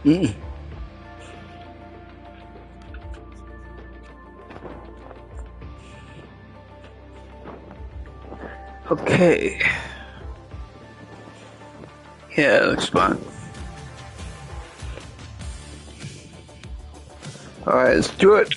Mm. Okay. Yeah, it looks fun. Alright, let's do it.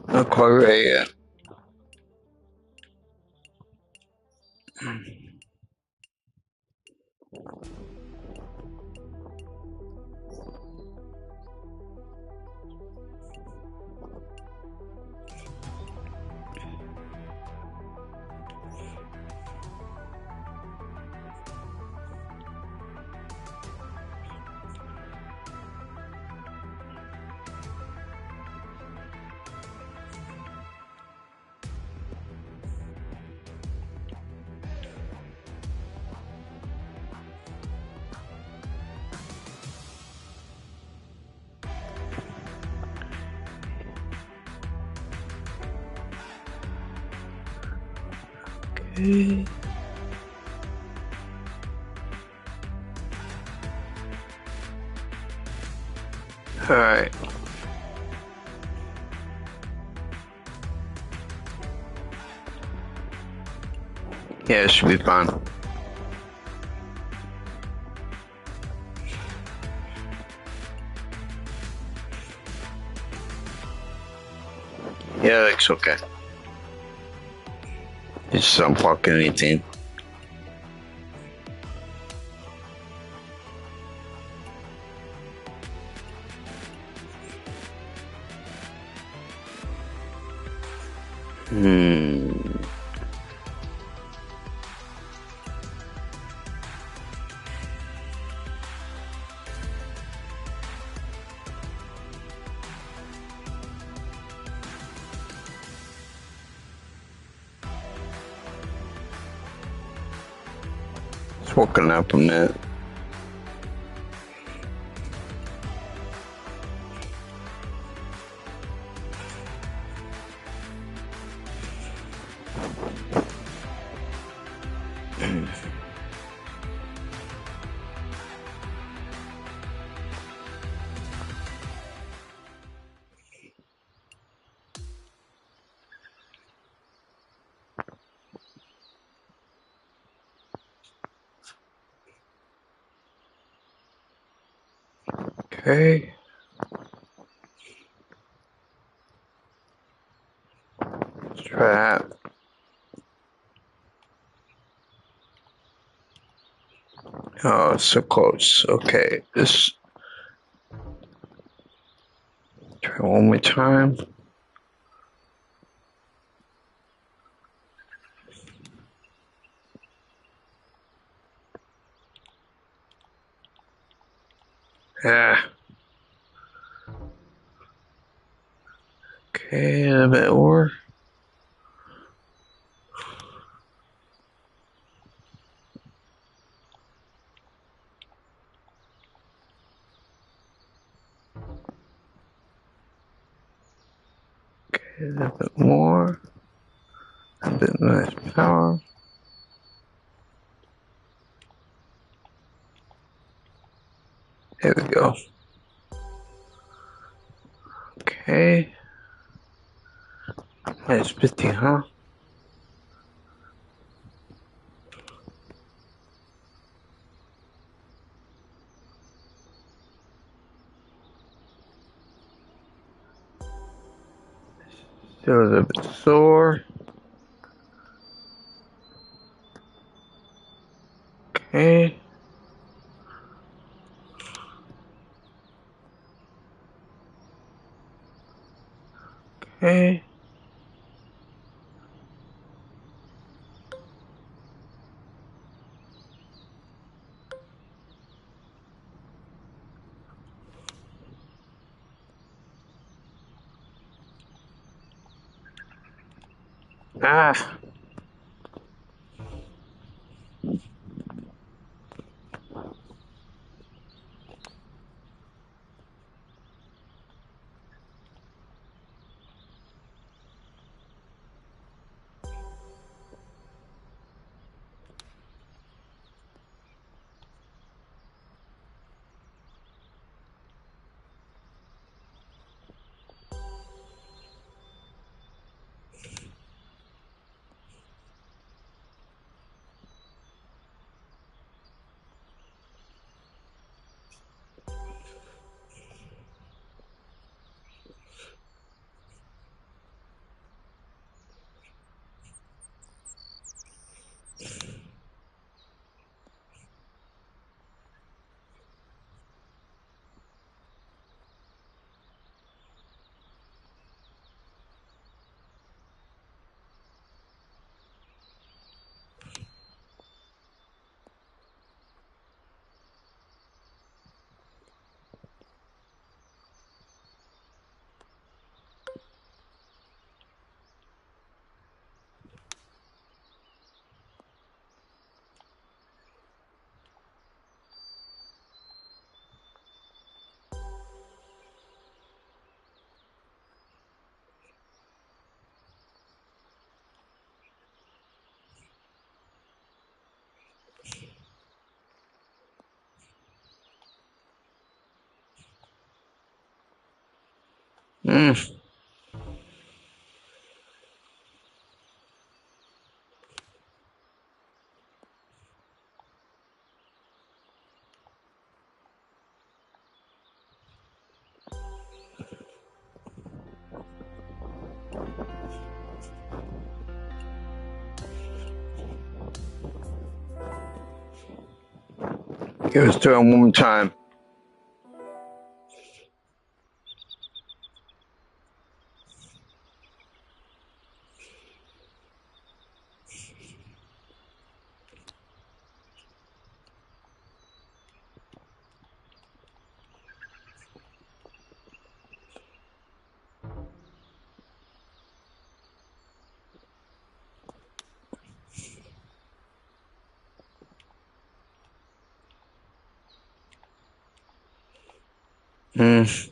Not quite ready yet. Okay. Alright. Yeah, it should be fun. Yeah, it looks okay. Just unblocking anything. Hmm. It's woken up from that. Okay. Let's try that. Oh, so close. Okay. This. Try one more time. Yeah. Okay, a little bit more. Okay, a little bit more. A bit less power. There we go. Okay. Nice 50, huh? Still a little bit sore. Okay. Okay. Ah. Mm. Give us to him one more time. Mm.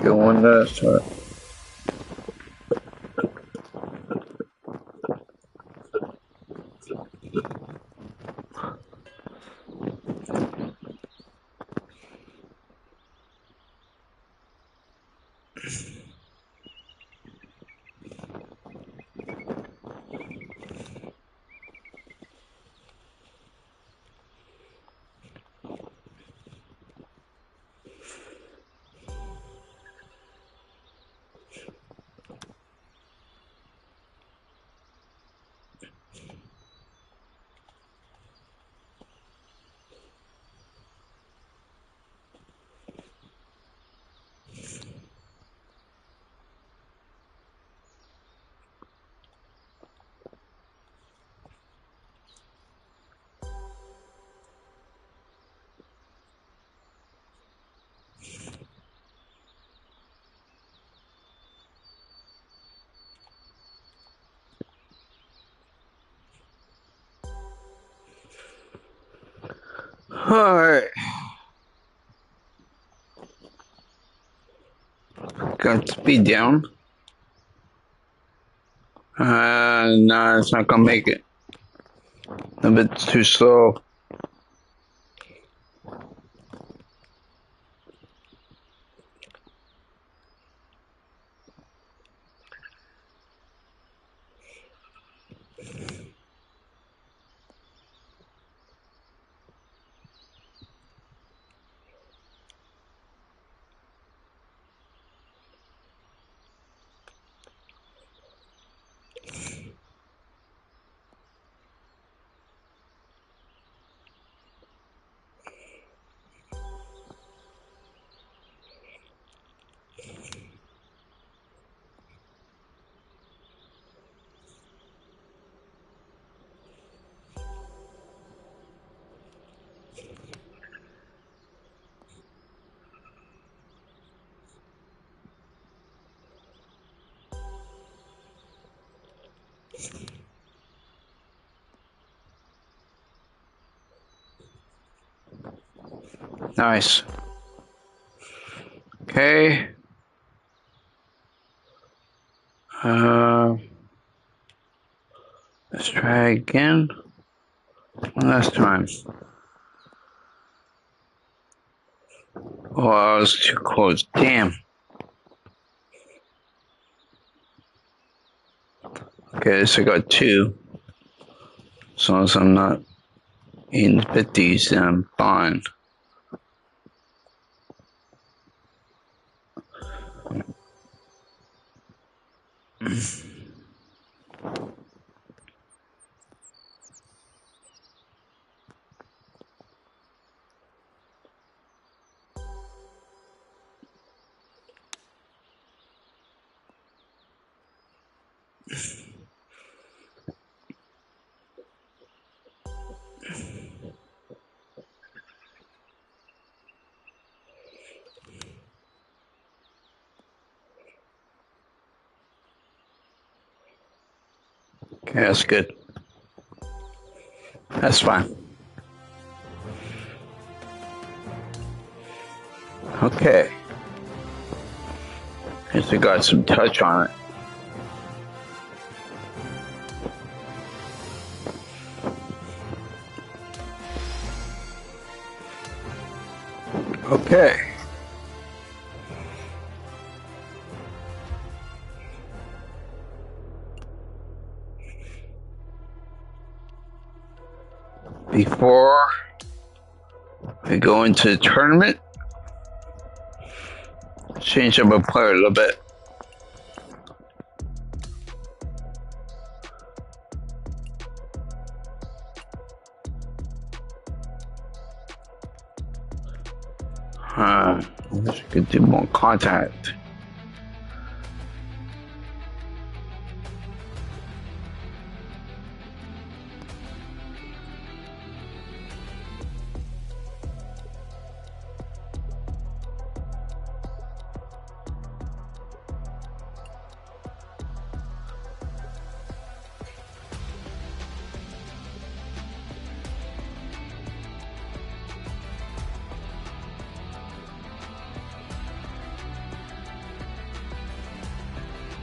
Get one last time. Alright. Got speed down. No, it's not gonna make it. A bit too slow. Nice. Okay. Let's try again. One last time. Oh, I was too close. Damn. Okay, so I got 2. As long as I'm not in 50s, then I'm fine. Okay, that's good. That's fine. Okay. Guess I got some touch on it. Okay. Before we go into the tournament, change up a player a little bit. I wish I could do more contact.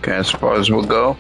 Okay, as far as we'll go.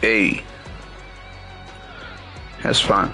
Hey, that's fun.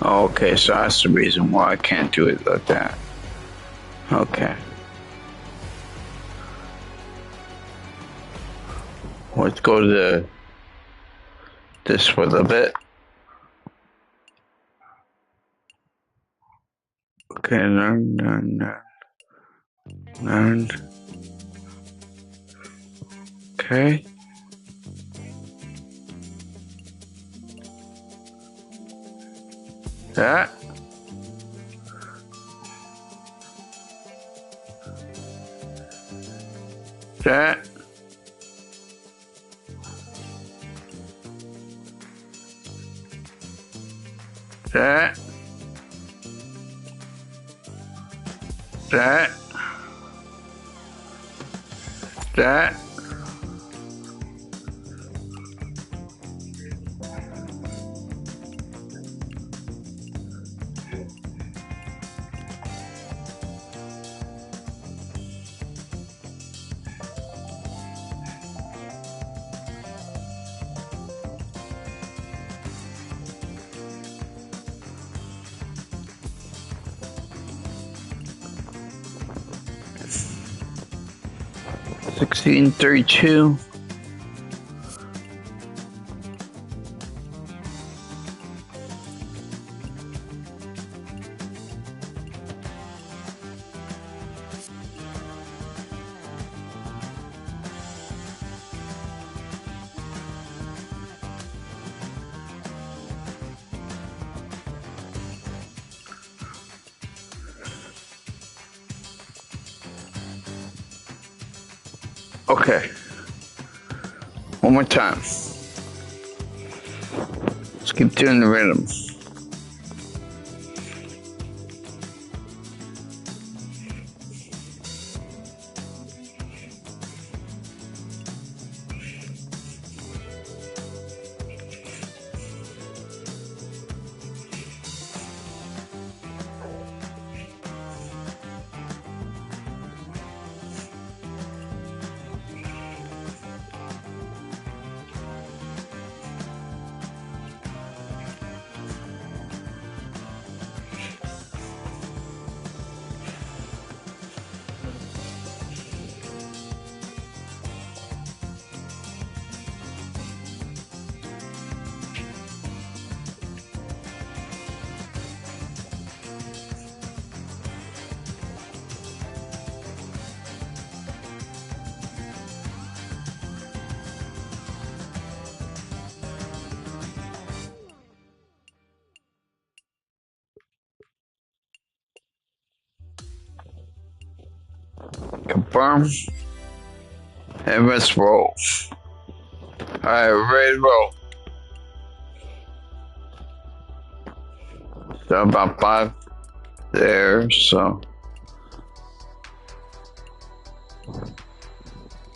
Okay, so that's the reason why I can't do it like that. Okay. Let's go to this for a little bit. Okay, learn. Okay. That. That. That. That. That. 1632. Okay. One more time. Let's keep doing the rhythm. Confirm. And let's roll. Alright, ready to roll. So about 5 there, so.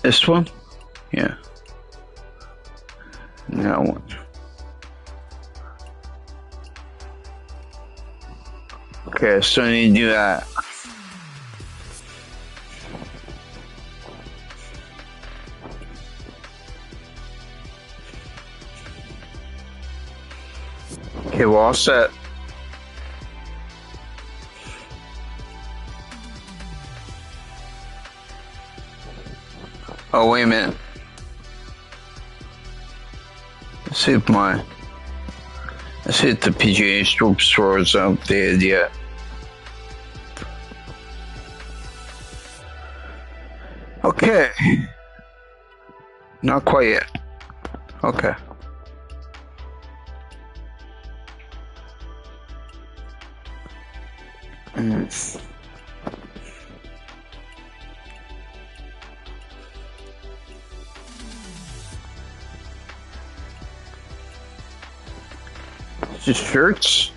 This one? Yeah. And that one. Okay, so I need to do that. Okay, we're all set. Oh, wait a minute. Let's see if the PGA stroke score is updated yet. Okay. Not quite yet. Okay. Just shirts.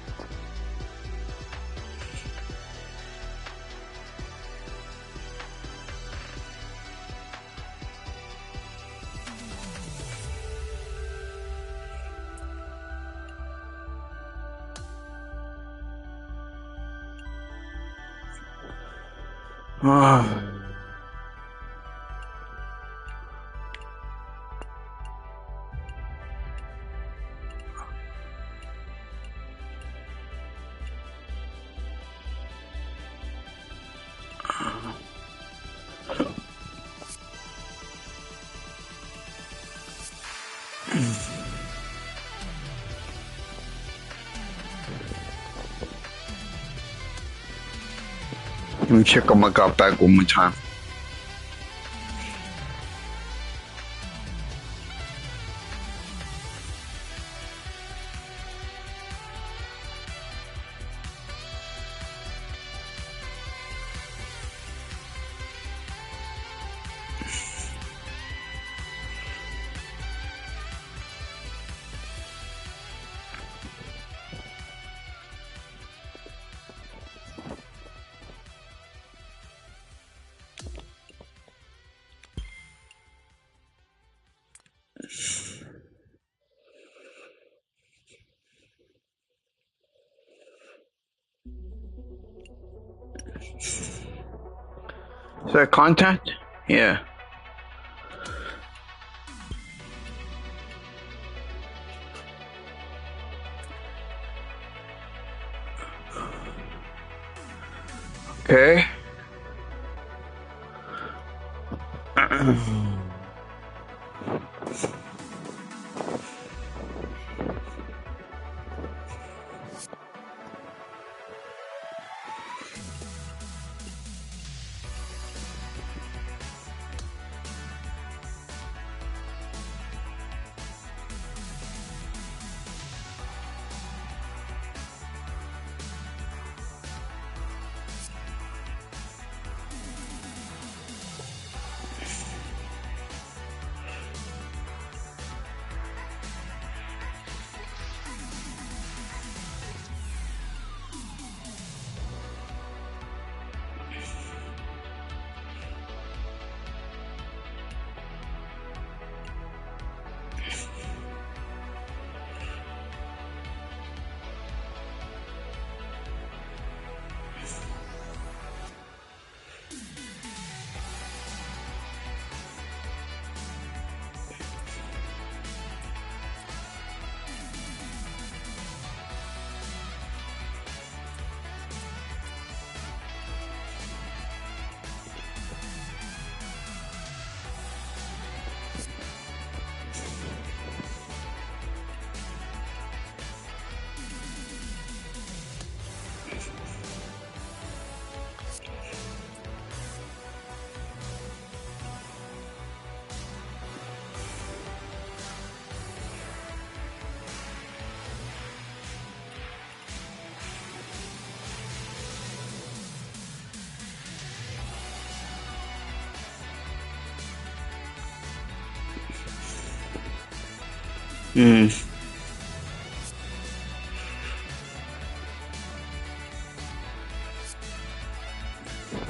Let me check on my gut bag one more time. Is that contact? Yeah. Okay.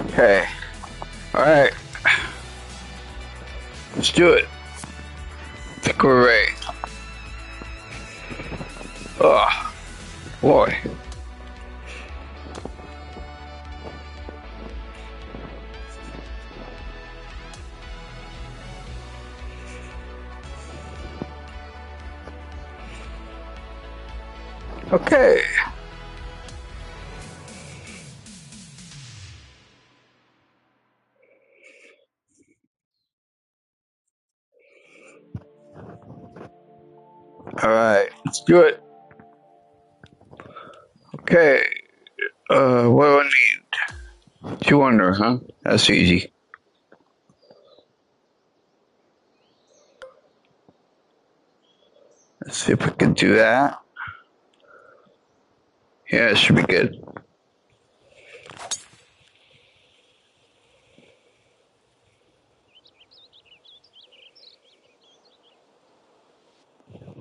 Okay. Alright. Let's do it. I think we're ready. Oh, boy. Okay. Alright, let's do it. Okay. What do I need? 200, huh? That's easy. Let's see if we can do that. Yeah, it should be good.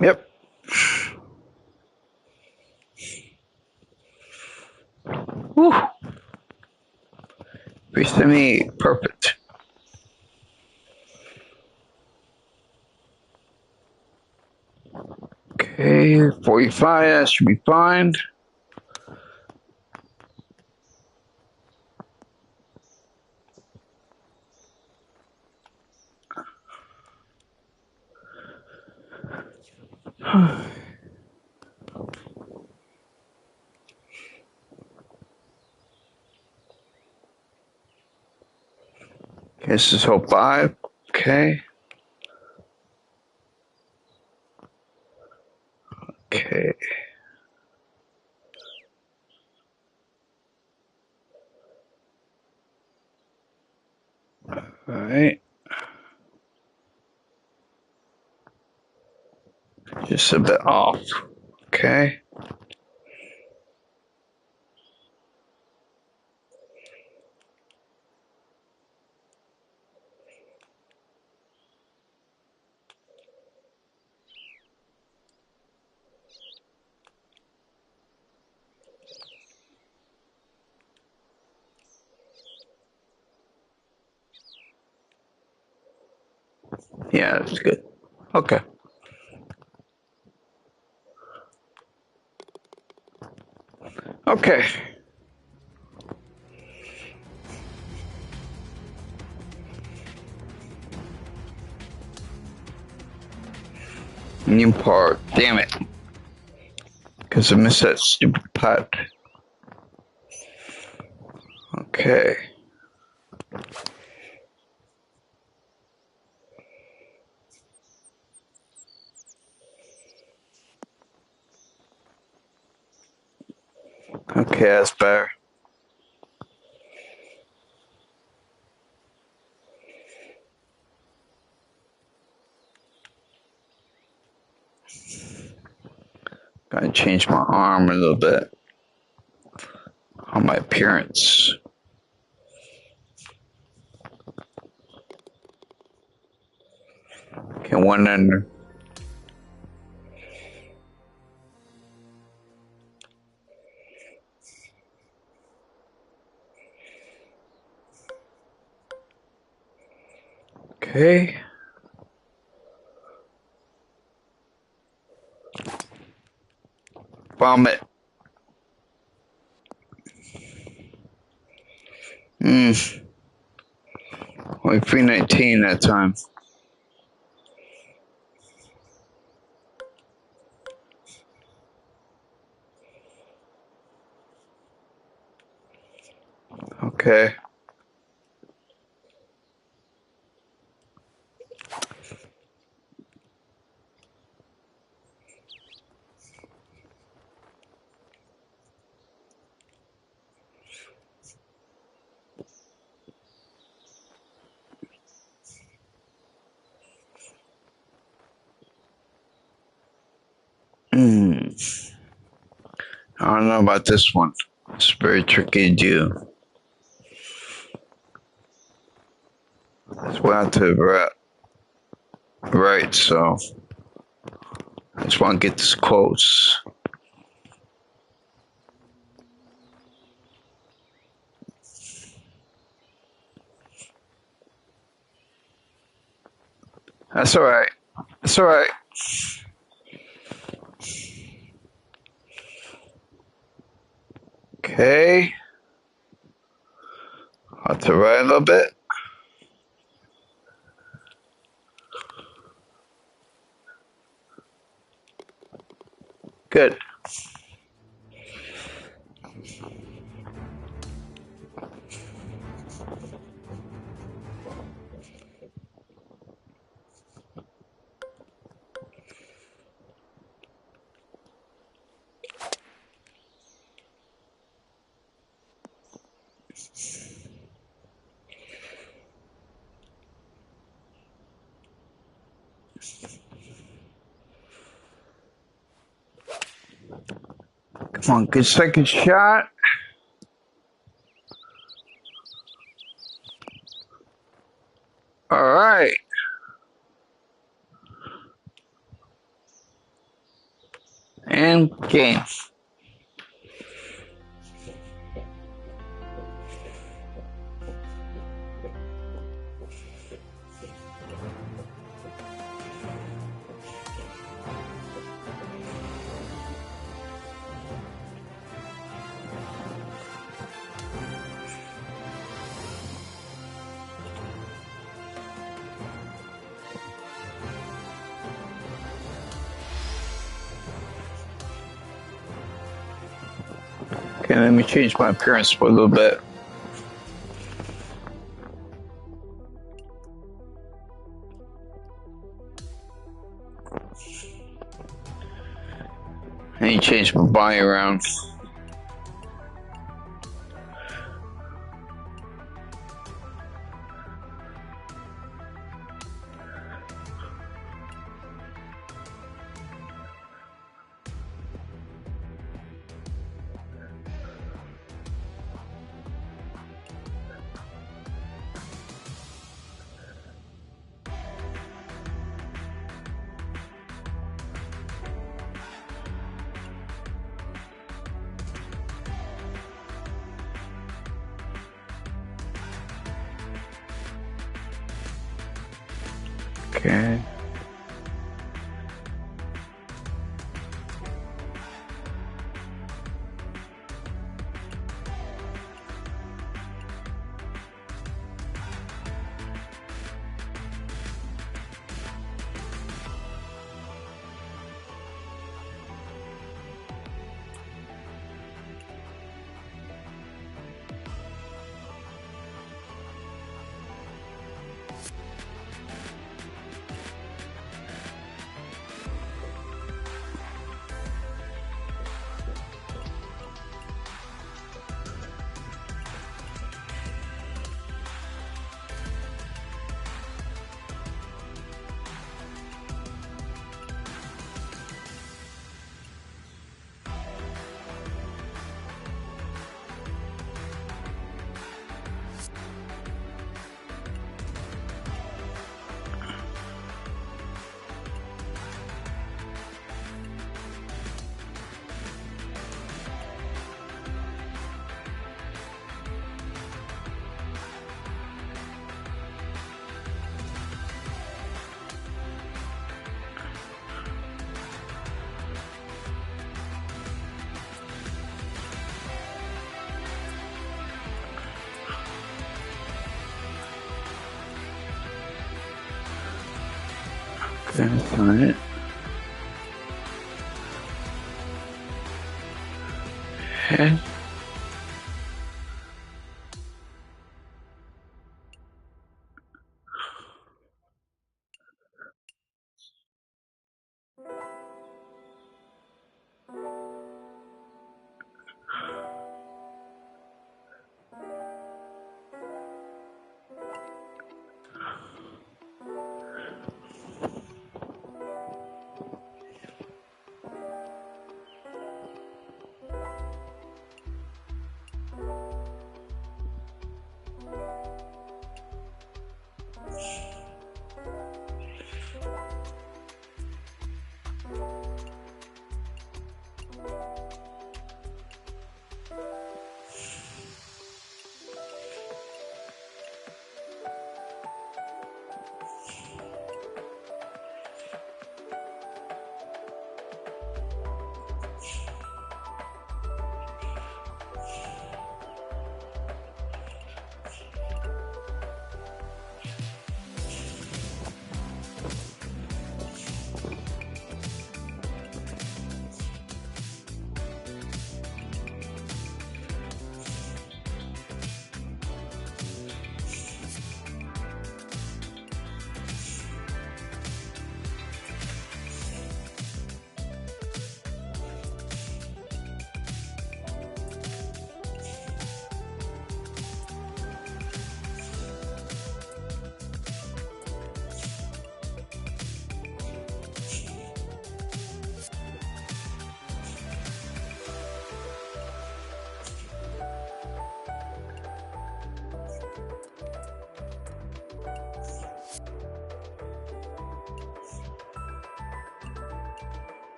Yep. Woo. 378, perfect. Okay, 45, that should be fine. Okay, this is hole 5. Okay. Okay. Alright. Just a bit off. Okay. Yeah, that's good. Okay. Okay. New part. Damn it. Because I missed that stupid putt. Okay. Okay, that's better. Gotta change my arm a little bit on my appearance. Okay, one under. Okay. Vomit. Only 319 that time. Okay. I don't know about this one. It's very tricky to do. It's way out to the right, so I just want to get this close. That's alright. That's alright. Okay. Out to the right a little bit. Good. Come on, good second shot. Alright. And game. Okay, let me change my appearance for a little bit. I need to change my body around. Okay. Alright. Okay.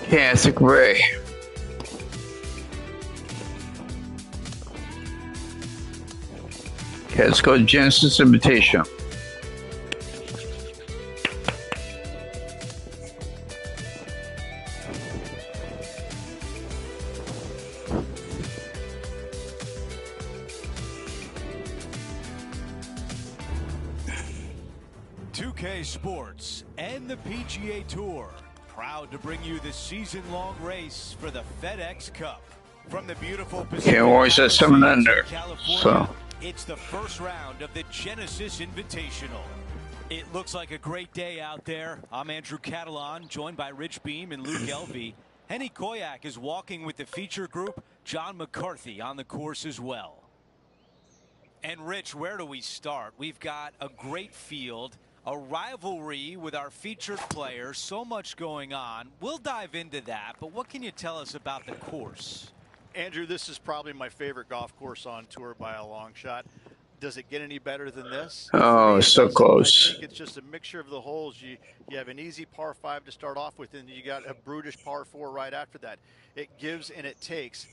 Classic Ray. Okay, let's go to Genesis Invitation. Sports and the PGA Tour, proud to bring you the season-long race for the FedEx Cup. From the beautiful Pacific Always at 7 under. California, So it's the first round of the Genesis Invitational. It looks like a great day out there. I'm Andrew Catalan, joined by Rich Beam and Luke Elvey. Henny Koyak is walking with the feature group. John McCarthy on the course as well. And Rich, where do we start? We've got a great field, a rivalry with our featured players, so much going on. We'll dive into that, but what can you tell us about the course? Andrew, this is probably my favorite golf course on tour by a long shot. Does it get any better than this? oh, so close. I think it's just a mixture of the holes. You have an easy par 5 to start off with, and you got a brutish par 4 right after that. It gives and it takes.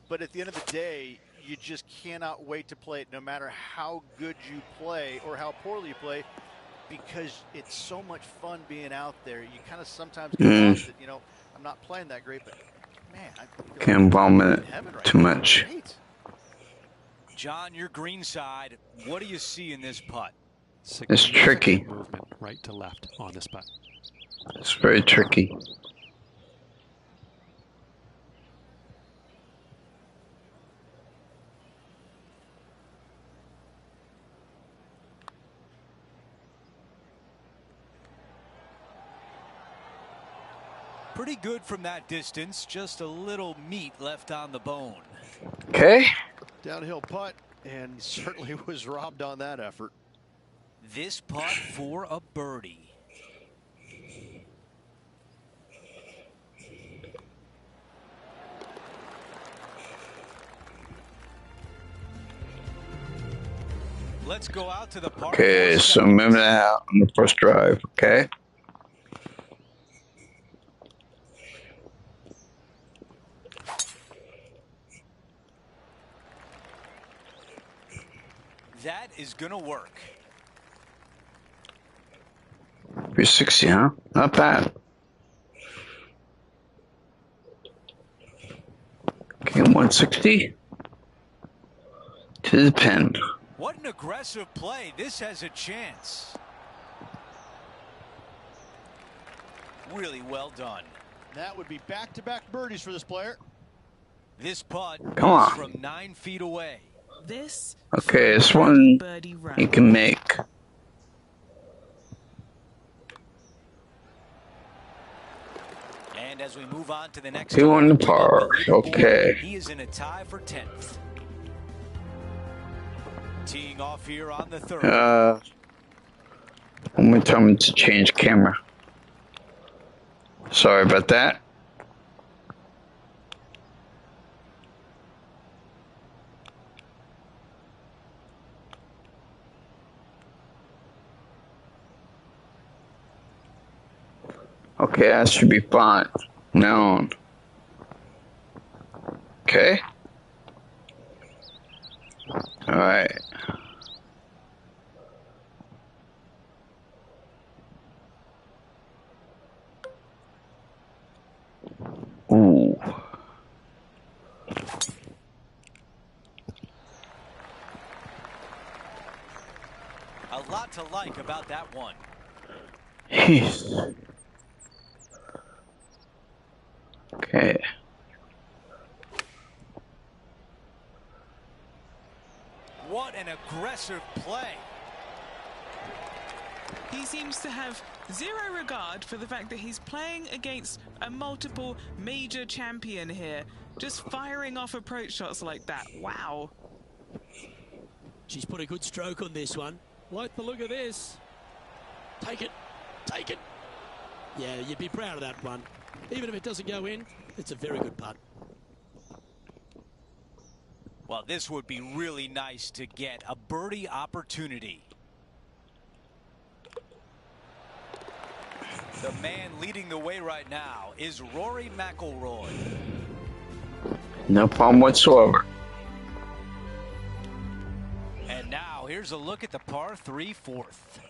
But at the end of the day, you just cannot wait to play it, no matter how good you play or how poorly you play, because it's so much fun being out there. You kind of sometimes get lost that, you know, I'm not playing that great, but man, I can't vomit right too much. Great. John, your green side, what do you see in this putt? It's tricky. Movement right to left on this putt. It's very tricky. Pretty good from that distance, just a little meat left on the bone. Okay. Downhill putt, and certainly was robbed on that effort. This putt for a birdie. Let's go out to the park. Okay, so moving out on the first drive, okay? That is gonna work. 360, huh? Not bad. 160 to the pin. What an aggressive play. This has a chance. Really well done. That would be back-to-back birdies for this player. This putt Come is on. from 9 feet away. This Okay, this one birdie run. you can make. And as we move on to the next 2 on the hole, par. Okay. he is in a tie for 10th. Teeing off here on the 3rd. I'm gonna tell him to change camera. Sorry about that. Okay, that should be fine. Now on. Okay. Alright. Ooh. A lot to like about that one. Jeez. Okay. What an aggressive play. He seems to have zero regard for the fact that he's playing against a multiple major champion here. Just firing off approach shots like that. Wow. She's put a good stroke on this one. Like the look of this. Take it. Take it. Yeah, you'd be proud of that one. Even if it doesn't go in, it's a very good putt. Well, this would be really nice to get a birdie opportunity. The man leading the way right now is Rory McIlroy. No problem whatsoever. And now here's a look at the par 3 4th.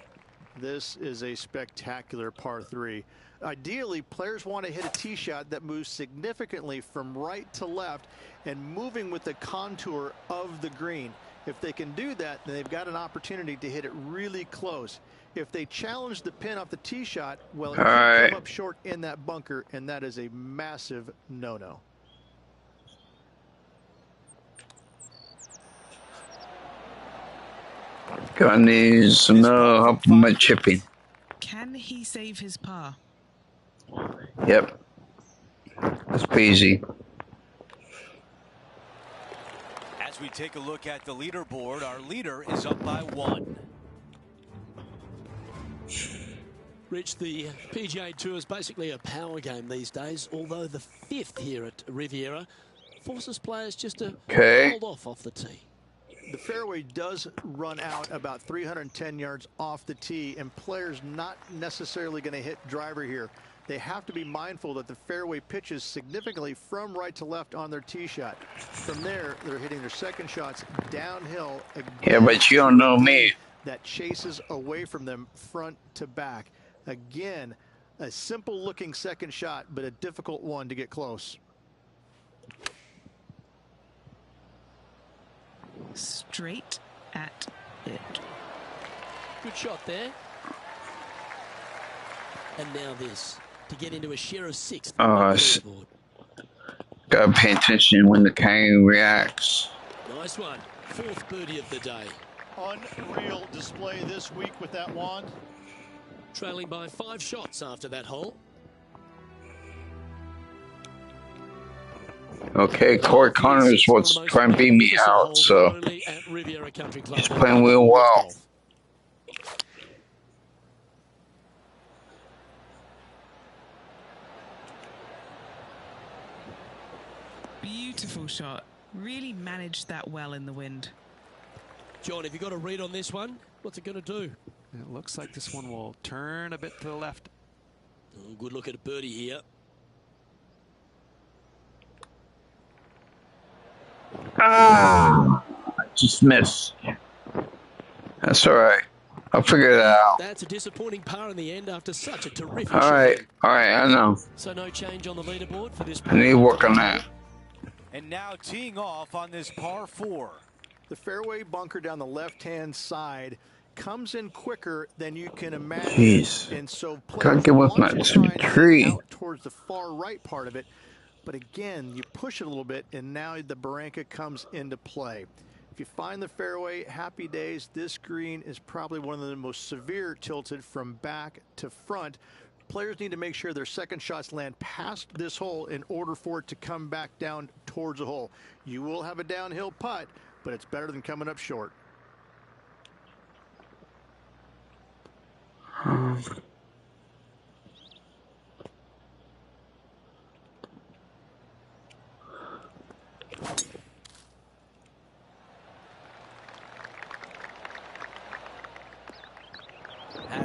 This is a spectacular par 3. Ideally, players want to hit a tee shot that moves significantly from right to left and moving with the contour of the green. If they can do that, then they've got an opportunity to hit it really close. If they challenge the pin off the tee shot, well, it can come up short in that bunker, and that is a massive no-no. Got needs no help with my chipping. Can he save his par? Yep. That's easy. As we take a look at the leaderboard, our leader is up by 1. Rich, the PGA Tour is basically a power game these days, although the 5th here at Riviera forces players just to hold off the tee. The fairway does run out about 310 yards off the tee, and players not necessarily going to hit driver here. They have to be mindful that the fairway pitches significantly from right to left on their tee shot. From there, they're hitting their second shots downhill. Yeah, but you don't know me. That chases away from them front to back. Again, a simple looking second shot, but a difficult one to get close. Straight at it. Good shot there. And now this, to get into a share of 6th. Gotta pay attention when the kangaroo reacts. Nice one. 4th birdie of the day. Unreal display this week with that wand. Trailing by 5 shots after that hole. Okay, Corey Connors wants to try and beat me out, so he's playing real well. Beautiful shot. Really managed that well in the wind. John, have you got a read on this one? What's it going to do? It looks like this one will turn a bit to the left. Oh, good look at a birdie here. I just missed. That's all right. I'll figure it out. That's a disappointing par in the end after such a terrific All right, I know. So no change on the leaderboard for this. I need to work on that. And now teeing off on this par 4. The fairway bunker down the left-hand side comes in quicker than you can imagine. Jeez. And so Can't players get with want my to try and hit tree. out towards the far right part of it. But again, you push it a little bit, and now the Barranca comes into play. If you find the fairway, happy days. This green is probably one of the most severe tilted from back to front. Players need to make sure their second shots land past this hole in order for it to come back down towards the hole. You will have a downhill putt, but it's better than coming up short.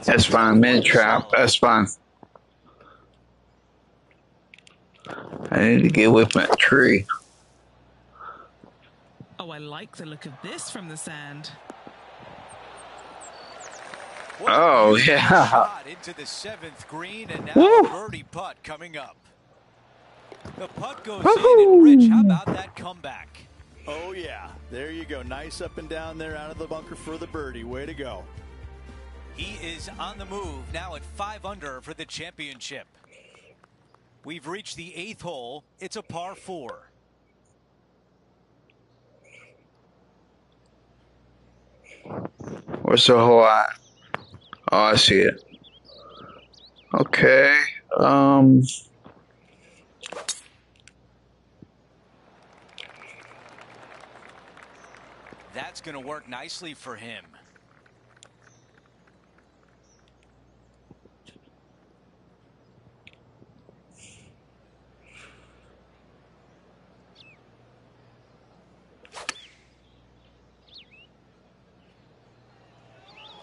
That's fine, mid trap. That's fine. I need to get with my tree. Oh, I like the look of this from the sand. Oh, yeah. Shot into the 7th green, and now Woo. a birdie putt coming up. The putt goes in, and Rich, how about that comeback? Oh, yeah. There you go. Nice up and down there out of the bunker for the birdie. Way to go. He is on the move now at 5 under for the championship. We've reached the 8th hole. It's a par 4. Where's the hole at? Oh, I see it. Okay. That's going to work nicely for him.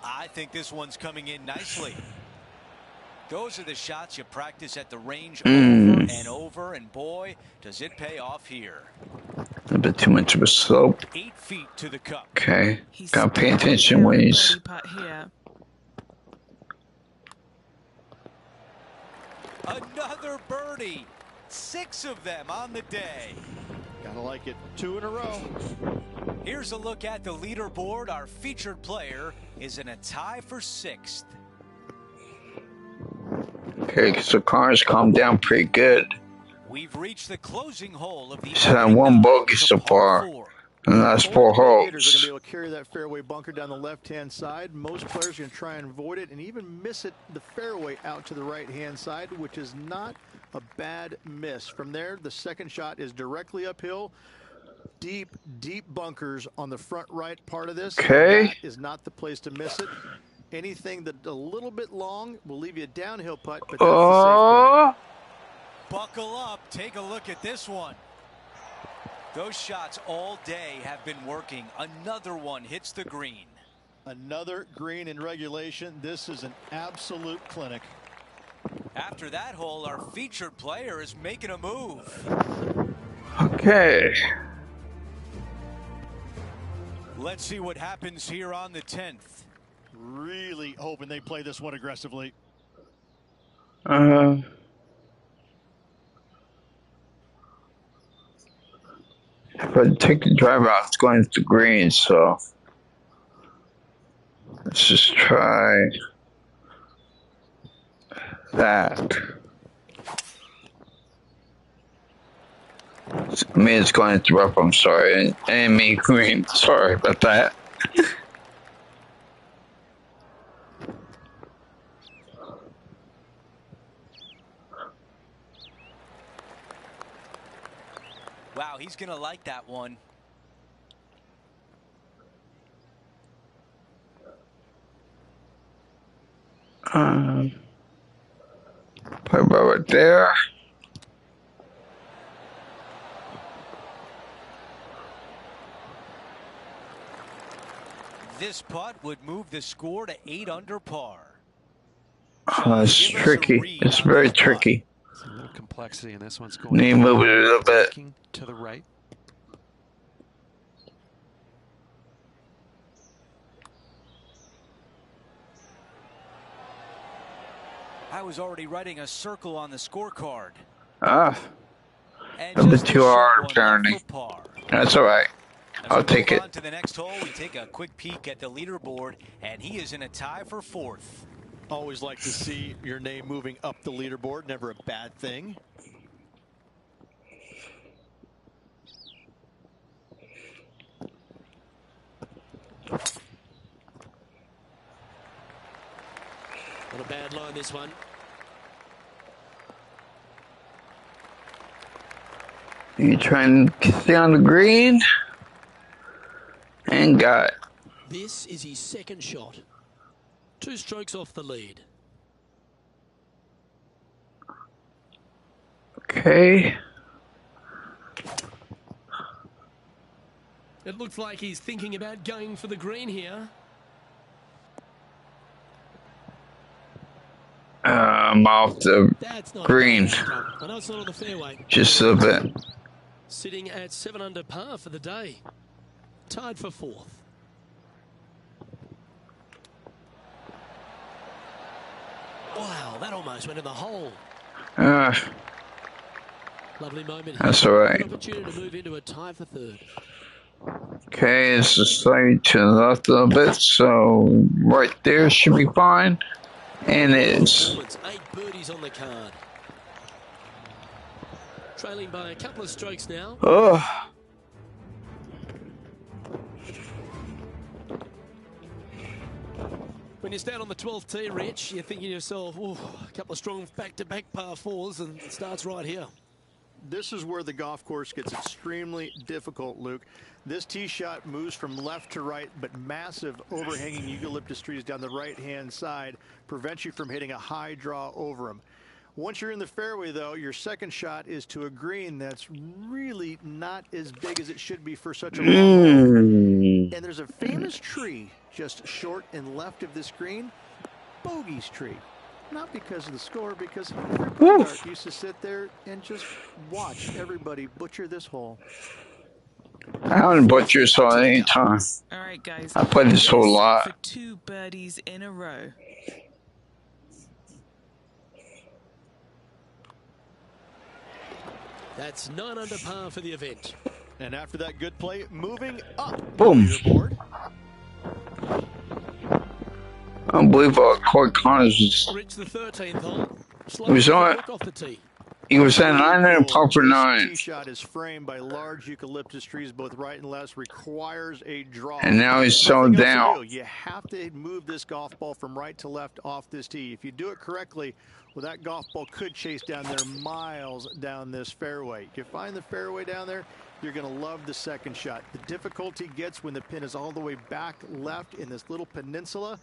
I think this one's coming in nicely. Those are the shots you practice at the range over and over, and boy, does it pay off here. A bit too much of a slope. 8 feet to the cup. Okay. Gotta pay attention when he's. Putt here. Another birdie. 6 of them on the day. Gotta like it. 2 in a row. Here's a look at the leaderboard. Our featured player is in a tie for 6th. Okay, so cars calm down pretty good. We've reached the closing hole of the. He's had one bogey so far in the last 4 They're going to be holes. able to carry that fairway bunker down the left-hand side. Most players are going to try and avoid it and even miss it the fairway out to the right-hand side, which is not a bad miss. From there, the second shot is directly uphill. Deep, deep bunkers on the front right part of this. Okay. That is not the place to miss it. Anything that a little bit long will leave you a downhill putt, but that's the safe point. Buckle up. Take a look at this one. Those shots all day have been working. Another one hits the green. Another green in regulation. This is an absolute clinic. After that hole, our featured player is making a move. Okay. Let's see what happens here on the 10th. Really hoping they play this one aggressively. If I take the driver out, it's going to green, so let's just try that. I mean, it's going to rough, I'm sorry. I didn't mean green. Sorry about that. Wow, he's going to like that one. Play about right there. This putt would move the score to 8 under par. It's tricky. It's very tricky. There's a little complexity in this one's going. Need to move it a little bit. To the right. I was already writing a circle on the scorecard. And A bit just too a short hard, one apparently. left for par. That's all right. As I'll we take move it. on to the next hole, we take a quick peek at the leaderboard, and he is in a tie for 4th. Always like to see your name moving up the leaderboard. Never a bad thing. Not a bad line, this one. You try and stay on the green. And got it. This is his second shot. 2 strokes off the lead. Okay. It looks like he's thinking about going for the green here. I'm off the That's not green. a bad outcome. I know it's not on the fairway. Just a bit. Sitting at 7 under par for the day. Tied for 4th. Wow, that almost went in the hole. Lovely moment here. That's all right. An opportunity to move into a tie for 3rd. Okay, it's just slightly to the left a little bit, so right there should be fine. And it is. 8 birdies on the card. Trailing by a couple of strokes now. Oh. When you stand on the 12th tee, Rich, you're thinking to yourself, oh, a couple of strong back-to-back par 4s, and it starts right here. This is where the golf course gets extremely difficult, Luke. This tee shot moves from left to right, but massive overhanging eucalyptus trees down the right-hand side prevents you from hitting a high draw over them. Once you're in the fairway, though, your second shot is to a green that's really not as big as it should be for such a long hole. And there's a famous tree just short and left of this green, Bogey's tree. Not because of the score, because everybody used to sit there and just watch everybody butcher this hole. I haven't butchered this hole any time. All right, guys. I played this hole a lot. For 2 birdies in a row. That's 9 under par for the event. And after that good play, moving up Boom. the leaderboard. Unbelievable. Corey Connors was. Rich, the 13th hole. He was on. Off the tee. He was at 9 and par for This 9. tee shot is framed by large eucalyptus trees, both right and left. Requires a draw. And now he's slowing Nothing else to down. do. You have to move this golf ball from right to left off this tee. If you do it correctly, well, that golf ball could chase down there miles down this fairway. You find the fairway down there, you're going to love the second shot. The difficulty gets when the pin is all the way back left in this little peninsula.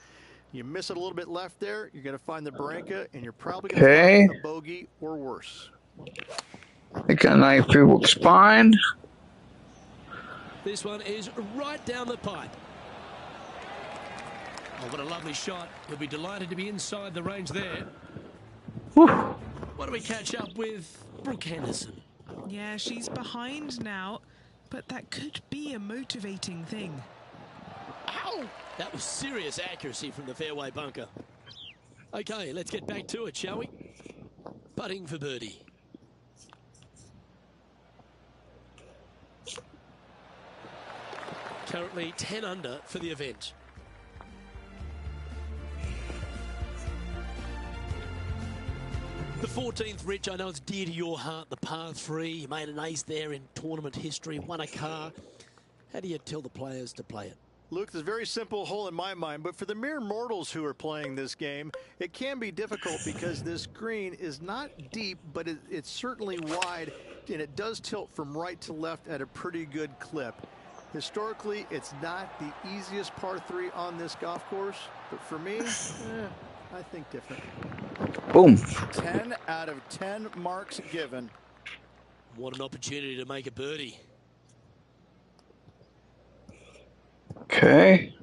You miss it a little bit left there, you're going to find the Barranca, and you're probably going to find a bogey or worse. They got a nice freewalk spine. This one is right down the pipe. Oh, what a lovely shot. He'll be delighted to be inside the range there. Whew. What do we catch up with Brooke Henderson? Yeah, she's behind now, but that could be a motivating thing. Ow! That was serious accuracy from the fairway bunker. Okay, let's get back to it, shall we? Putting for birdie. Currently 10 under for the event. The 14th, Rich, I know it's dear to your heart, the par 3. You made an ace there in tournament history, won a car. How do you tell the players to play it? Luke, it's a very simple hole in my mind, but for the mere mortals who are playing this game, it can be difficult because this green is not deep, but it's certainly wide, and it does tilt from right to left at a pretty good clip. Historically, it's not the easiest par 3 on this golf course, but for me, I think different. Boom. 10 out of 10 marks given. What an opportunity to make a birdie. Okay.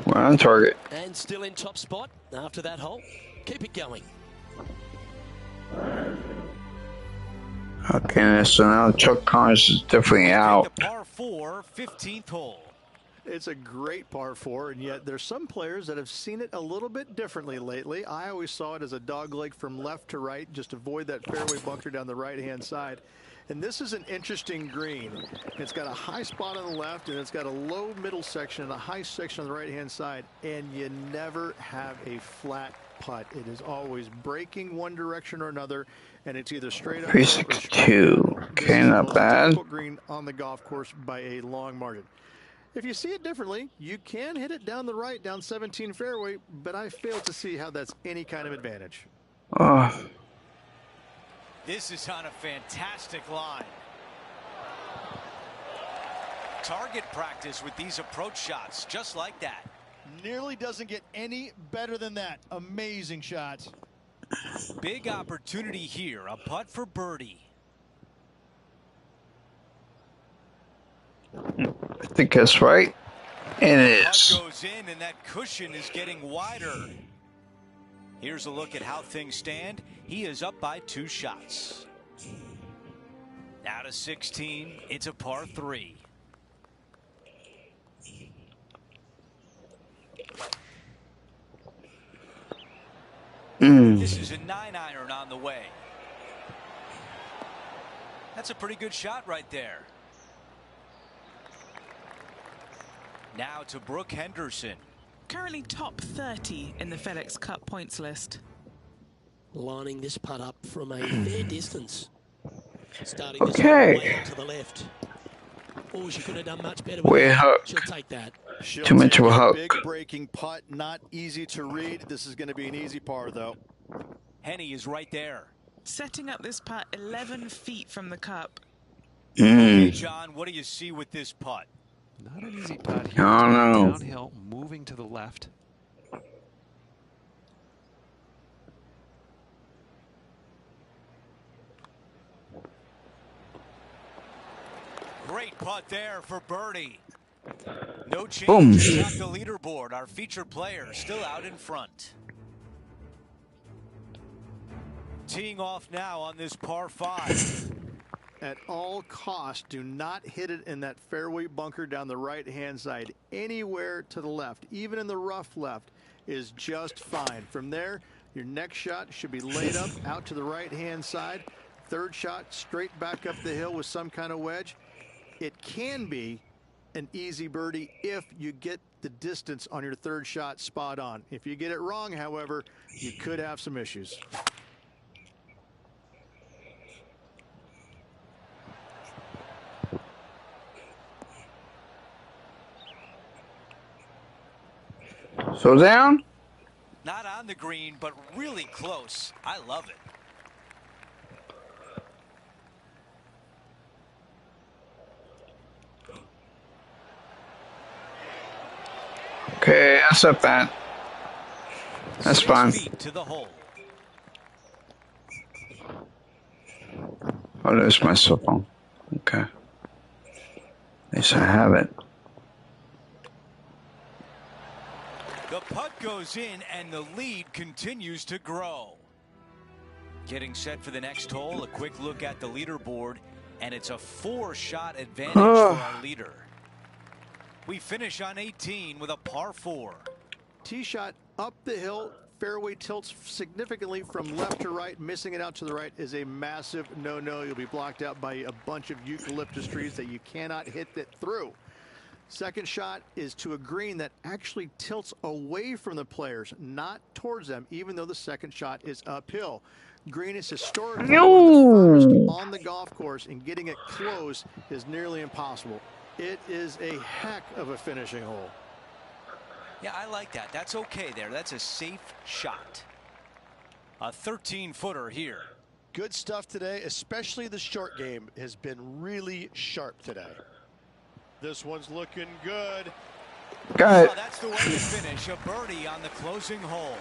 We're on target. And still in top spot after that hole. Keep it going. Okay, so now Chuck Connors is definitely out. The par 4, 15th hole. It's a great par 4, and yet there's some players that have seen it a little bit differently lately. I always saw it as a dogleg from left to right, just avoid that fairway bunker down the right-hand side. And this is an interesting green. It's got a high spot on the left, and it's got a low middle section and a high section on the right-hand side, and you never have a flat putt. It is always breaking one direction or another, and it's either straight up or straight 362. down. Okay, not bad. Difficult green on the golf course by a long margin. If you see it differently, you can hit it down the right, down 17 fairway, but I fail to see how that's any kind of advantage. Oh. This is on a fantastic line. Target practice with these approach shots, just like that. Nearly doesn't get any better than that. Amazing shot. Big opportunity here, a putt for birdie. I think that's right. And it is. Putt goes in, and that cushion is getting wider. Here's a look at how things stand. He is up by 2 shots. Now to 16. It's a par 3. This is a 9-iron on the way. That's a pretty good shot right there. Now to Brooke Henderson. Currently top 30 in the FedEx Cup points list. Lining this putt up from a fair distance. Starting this Okay. way out to the left. Oh, she could have done much better. We're that. hooked. She'll take that. Too much of a hook. Big breaking putt, not easy to read. This is going to be an easy par, though. Henny is right there. Setting up this putt 11 feet from the cup. Hey, John, what do you see with this putt? Not an easy putt here. Oh, no. Downhill, moving to the left. Great putt there for birdie. No change Boom. atop the leaderboard. Our featured player still out in front. Teeing off now on this par 5. At all costs, do not hit it in that fairway bunker down the right-hand side. Anywhere to the left, even in the rough left, is just fine. From there, your next shot should be laid up out to the right-hand side. Third shot, straight back up the hill with some kind of wedge. It can be an easy birdie if you get the distance on your third shot spot on. If you get it wrong, however, you could have some issues. So down? Not on the green, but really close. I love it. Okay, that's not bad. That's 6 fine. feet to the hole. Oh, there's my cell phone. Okay. At least I have it. The putt goes in, and the lead continues to grow. Getting set for the next hole, a quick look at the leaderboard, and it's a 4-shot advantage for our leader. We finish on 18 with a par 4. Tee shot up the hill, fairway tilts significantly from left to right. Missing it out to the right is a massive no-no. You'll be blocked out by a bunch of eucalyptus trees that you cannot hit it through. Second shot is to a green that actually tilts away from the players, not towards them, even though the second shot is uphill. Green is historically one of the first on the golf course, and getting it close is nearly impossible. It is a heck of a finishing hole. Yeah, I like that. That's okay there. That's a safe shot. A 13-footer here. Good stuff today, especially the short game has been really sharp today. This one's looking good. Got it. Oh, that's the way to finish. A birdie on the closing hole.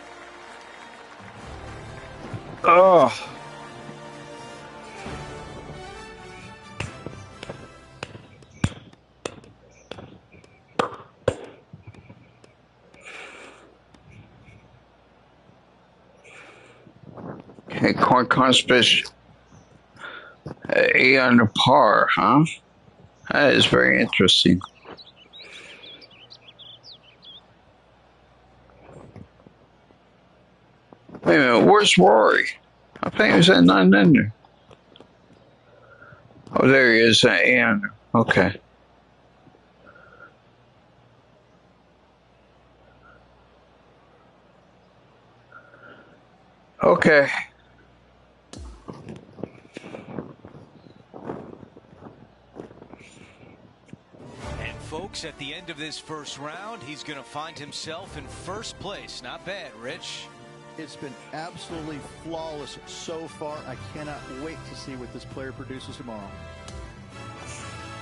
Oh. Okay, Corn Fish 8 under par, huh? That is very interesting. Wait a minute, where's Rory? I think he was at 9 under. Oh, there he is at 8 under. Okay. Okay. And folks, at the end of this first round, he's going to find himself in first place. Not bad, Rich. It's been absolutely flawless so far. I cannot wait to see what this player produces tomorrow.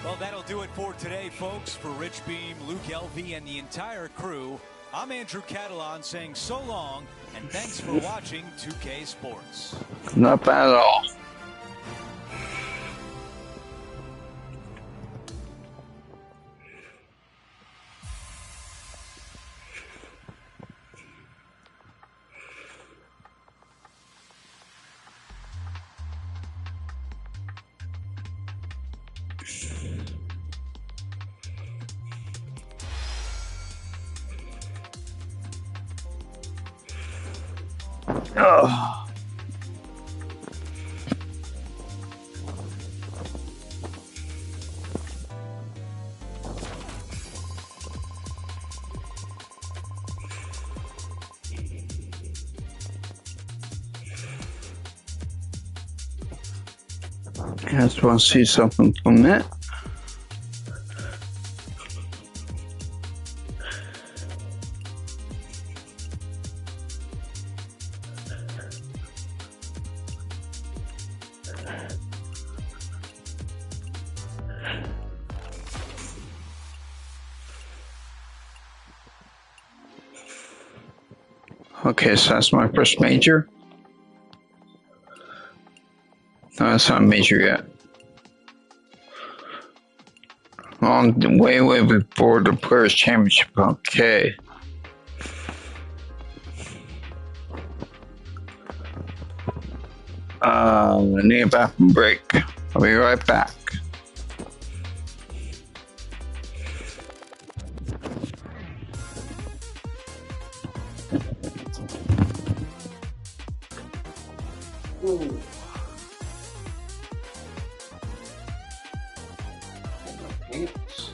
Well, that'll do it for today, folks. For Rich Beam, Luke Elvey, and the entire crew, I'm Andrew Catalan saying so long, and thanks for watching 2K Sports. Not bad at all. Oh. I just want to see something from that. Okay, so that's my first major. No, that's not a major yet. Long way before the Players' Championship. Okay. I need a bathroom break. I'll be right back. Ooh. Pants.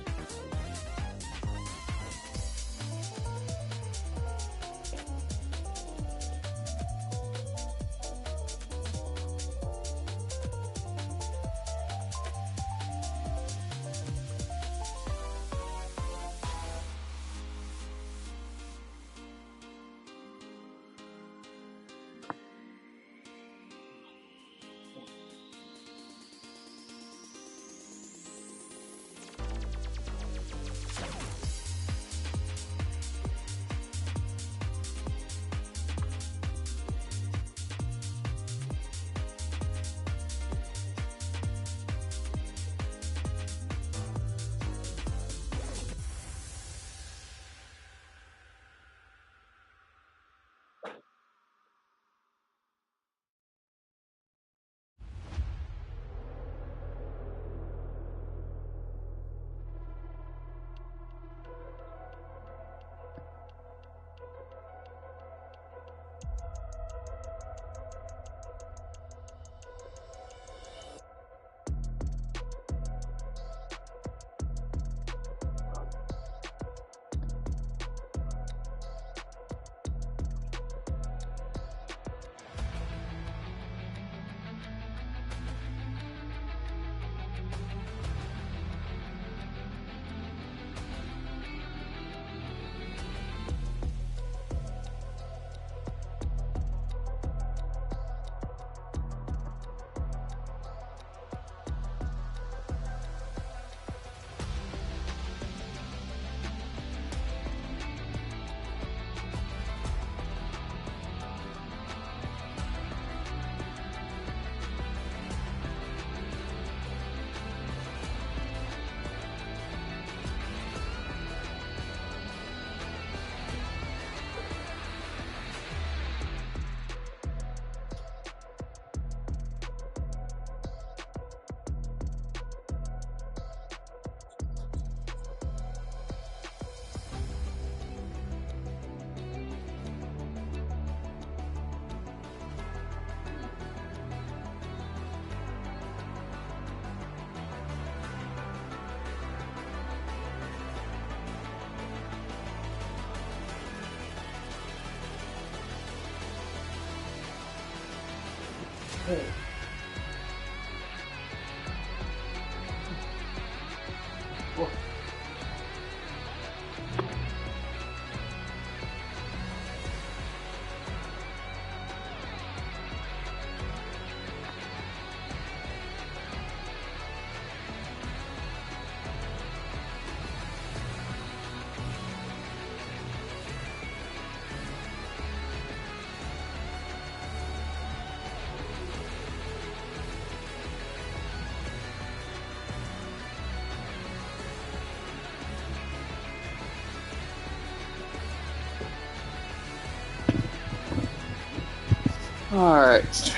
All right.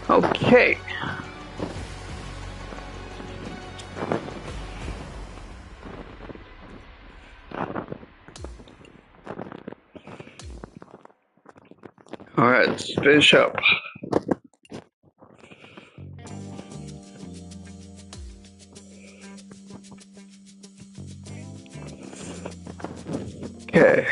Okay. All right, let's finish up. Okay.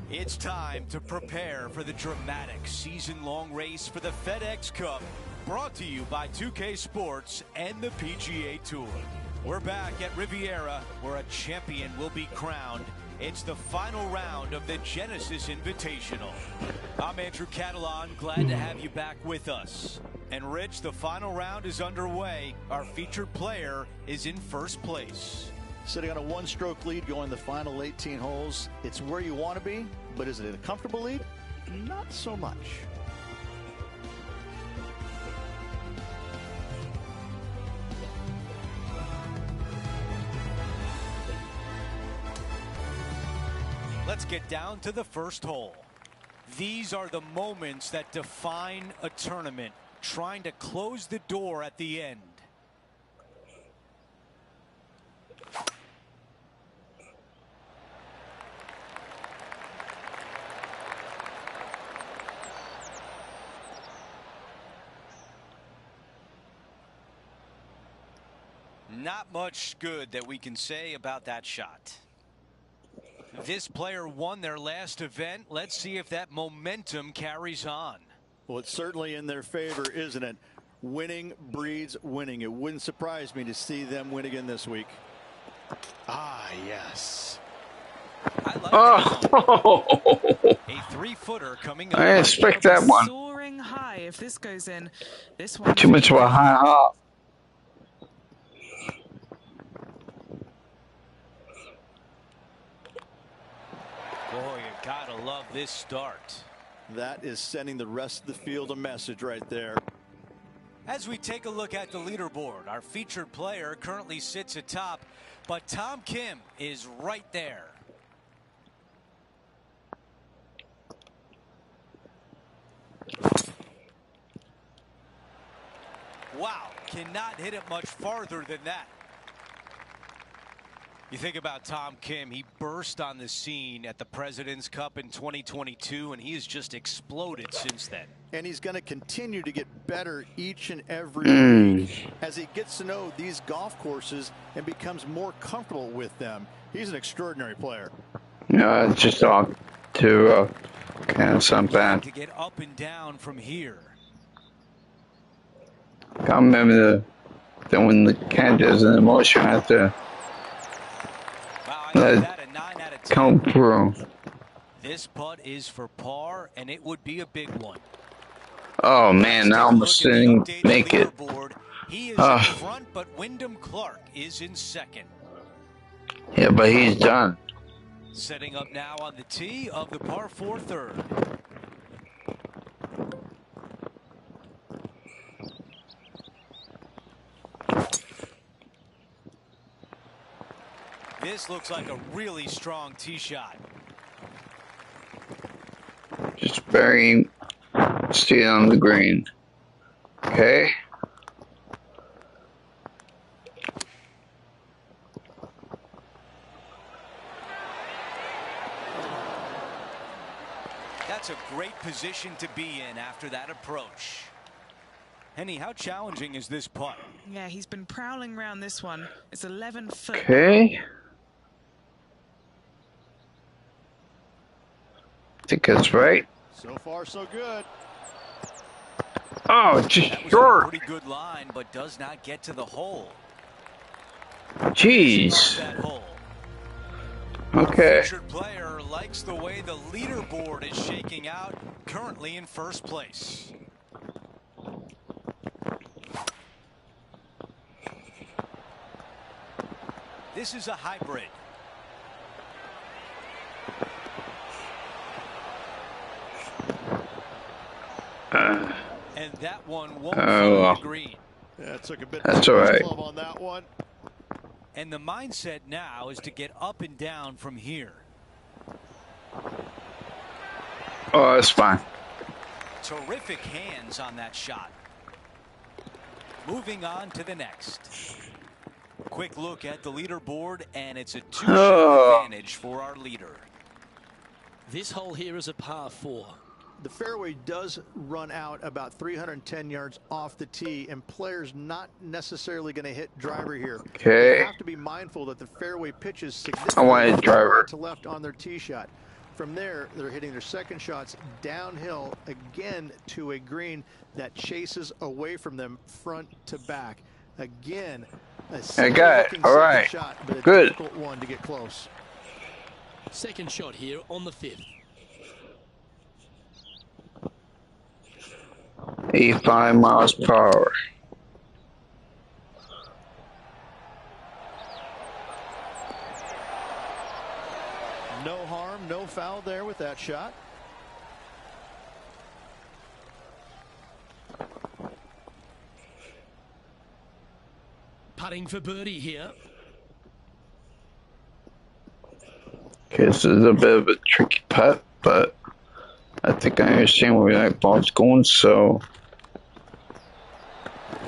It's time to prepare for the dramatic season-long race for the FedEx Cup, brought to you by 2K Sports and the PGA Tour. We're back at Riviera, where a champion will be crowned. It's the final round of the Genesis Invitational. I'm Andrew Catalon, glad to have you back with us. And Rich, the final round is underway. Our featured player is in first place. Sitting on a one-stroke lead going the final 18 holes. It's where you want to be, but is it a comfortable lead? Not so much. Let's get down to the first hole. These are the moments that define a tournament, trying to close the door at the end. Not much good that we can say about that shot. This player won their last event. Let's see if that momentum carries on. Well, it's certainly in their favor, isn't it? Winning breeds winning. It wouldn't surprise me to see them win again this week. Ah, yes. I like Oh, a 3-footer coming up. I didn't expect that one. Soaring high. If this goes in, this one. Too much of a high hop. Boy, you gotta love this start. That is sending the rest of the field a message right there. As we take a look at the leaderboard, our featured player currently sits atop, but Tom Kim is right there. Wow, cannot hit it much farther than that. You think about Tom Kim, he burst on the scene at the President's Cup in 2022, and he has just exploded since then. And he's going to continue to get better each and every week as he gets to know these golf courses and becomes more comfortable with them. He's an extraordinary player. No, it's just off to kind of something. To get up and down from here. I remember that when the cat does an emotion, I have to let it come through. This putt is for par, and it would be a big one. Oh man, now I'm sitting, make it. He is in front, but Wyndham Clark is in second. Yeah, but he's done. Setting up now on the tee of the par 4 third. This looks like a really strong tee shot. Just burying, stay on the green. Okay. That's a great position to be in after that approach. Henny, how challenging is this putt? Yeah, he's been prowling around this one. It's 11 foot. Okay. I think that's right. So far, so good. Oh, just That was short. a pretty good line, but does not get to the hole. Jeez. That hole. Okay. Our featured player likes the way the leaderboard is shaking out, currently in first place. This is a hybrid. And that one won't find the green. Yeah, it took a bit That's of all right. club on that one. And the mindset now is to get up and down from here. Oh, that's fine. Terrific hands on that shot. Moving on to the next. Quick look at the leaderboard, and it's a two-shot advantage for our leader. This hole here is a par 4. The fairway does run out about 310 yards off the tee, and players not necessarily going to hit driver here. Okay. They have to be mindful that the fairway pitches I significantly want a driver. right to left on their tee shot. From there, they're hitting their second shots downhill again to a green that chases away from them front to back. Again, I got it. All right. shot, but a Good. difficult one to get close. Second shot here on the 5th. 85 miles per hour. No harm, no foul there with that shot. Putting for birdie here. Okay, this is a bit of a tricky putt, but I think I understand where that ball's going, so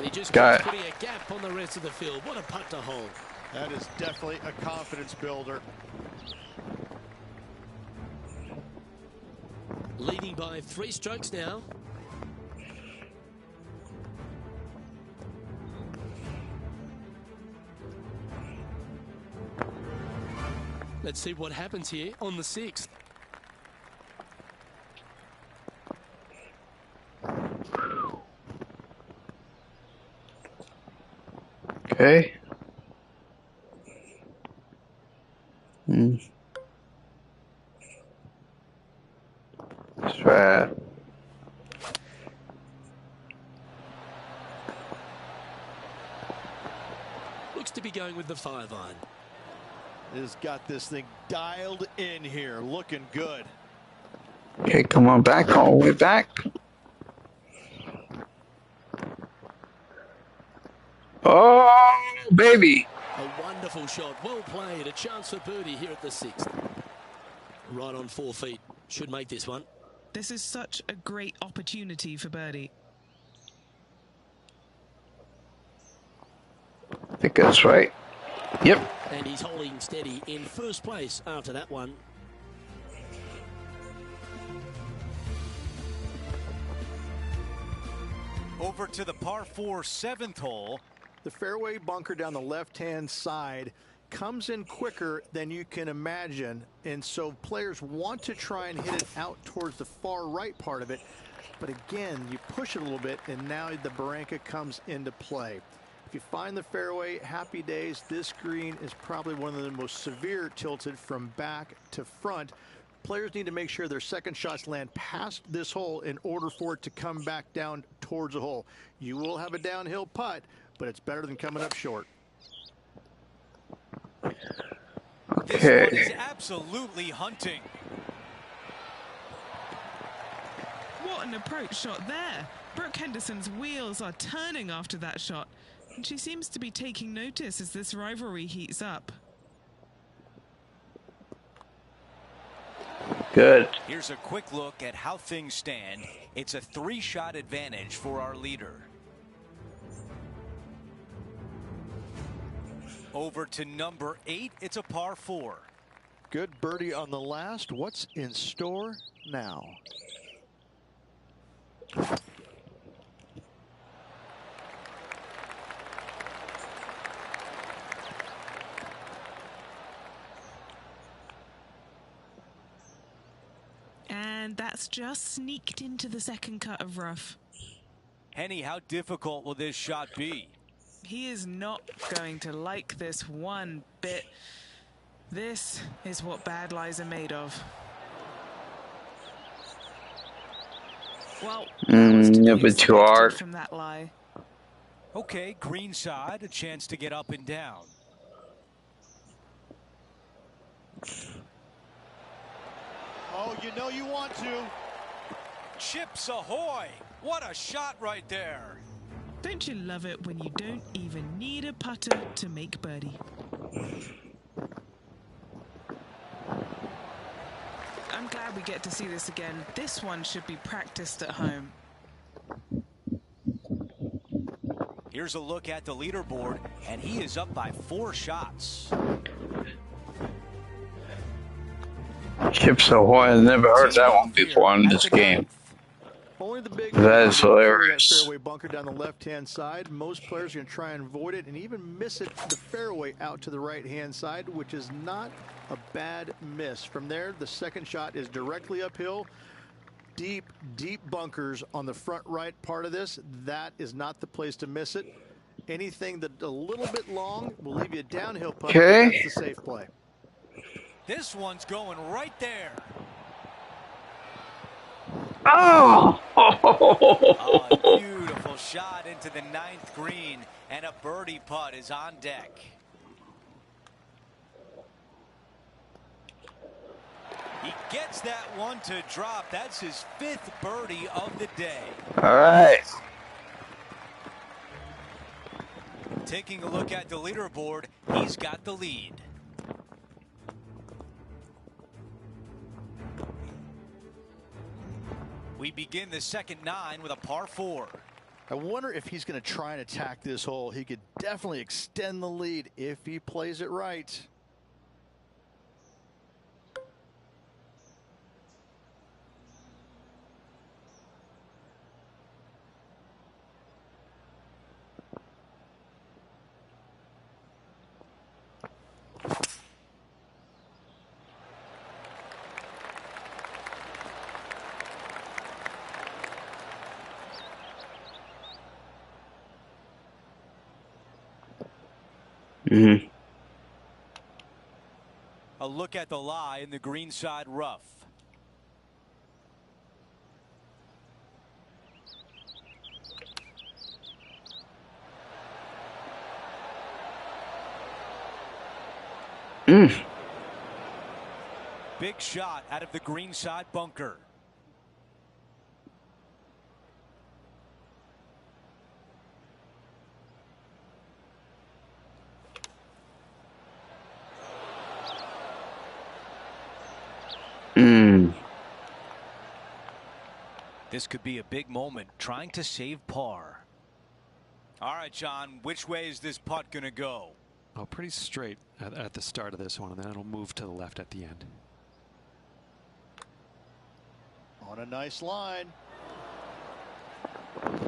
He just got keeps putting a gap on the rest of the field. What a putt to hold. That is definitely a confidence builder. Leading by 3 strokes now. Let's see what happens here on the 6th. okay. That's right. Looks to be going with the 5-iron. Has got this thing dialed in here, looking good. Okay, come on back, all the way back. Oh, baby. A wonderful shot. Well played. A chance for birdie here at the 6th. Right on 4 feet. Should make this one. This is such a great opportunity for birdie. I think that's right. Yep. And he's holding steady in first place after that one. Over to the par 4 7th hole. The fairway bunker down the left-hand side comes in quicker than you can imagine, and so players want to try and hit it out towards the far right part of it. But again, you push it a little bit, and now the barranca comes into play. If you find the fairway, happy days. This green is probably one of the most severe tilted from back to front. Players need to make sure their second shots land past this hole in order for it to come back down towards the hole. You will have a downhill putt, but it's better than coming up short. This one is Okay. Absolutely hunting. What an approach shot there. Brooke Henderson's wheels are turning after that shot, and she seems to be taking notice as this rivalry heats up. Good. Here's a quick look at how things stand. It's a 3-shot advantage for our leader. Over to number 8. It's a par 4. Good birdie on the last. What's in store now? And that's just sneaked into the second cut of rough. Henny, how difficult will this shot be? He is not going to like this one bit. This is what bad lies are made of. Well, that was to be a bit too expected hard. from that lie. Okay, green side, a chance to get up and down. Oh, you know you want to. Chips ahoy! What a shot right there. Don't you love it when you don't even need a putter to make birdie? I'm glad we get to see this again. This one should be practiced at home. Here's a look at the leaderboard, and he is up by 4 shots. Chips Ahoy, I've never heard that one before in this game. Only the big That is hilarious. that fairway bunker down the left-hand side. Most players are going to try and avoid it and even miss it the fairway out to the right-hand side, which is not a bad miss. From there, the second shot is directly uphill. Deep, deep bunkers on the front right part of this. That is not the place to miss it. Anything that a little bit long will leave you a downhill putt. Okay. That's the safe play. This one's going right there. Oh! A beautiful shot into the 9th green, and a birdie putt is on deck. He gets that one to drop. That's his 5th birdie of the day. All right. Taking a look at the leaderboard, he's got the lead. We begin the second 9 with a par 4. I wonder if he's going to try and attack this hole. He could definitely extend the lead if he plays it right. Mm-hmm. A look at the lie in the greenside rough. Big shot out of the greenside bunker. This could be a big moment, trying to save par. All right, John, which way is this putt going to go? Oh, pretty straight at the start of this one, and then it'll move to the left at the end. On a nice line. That's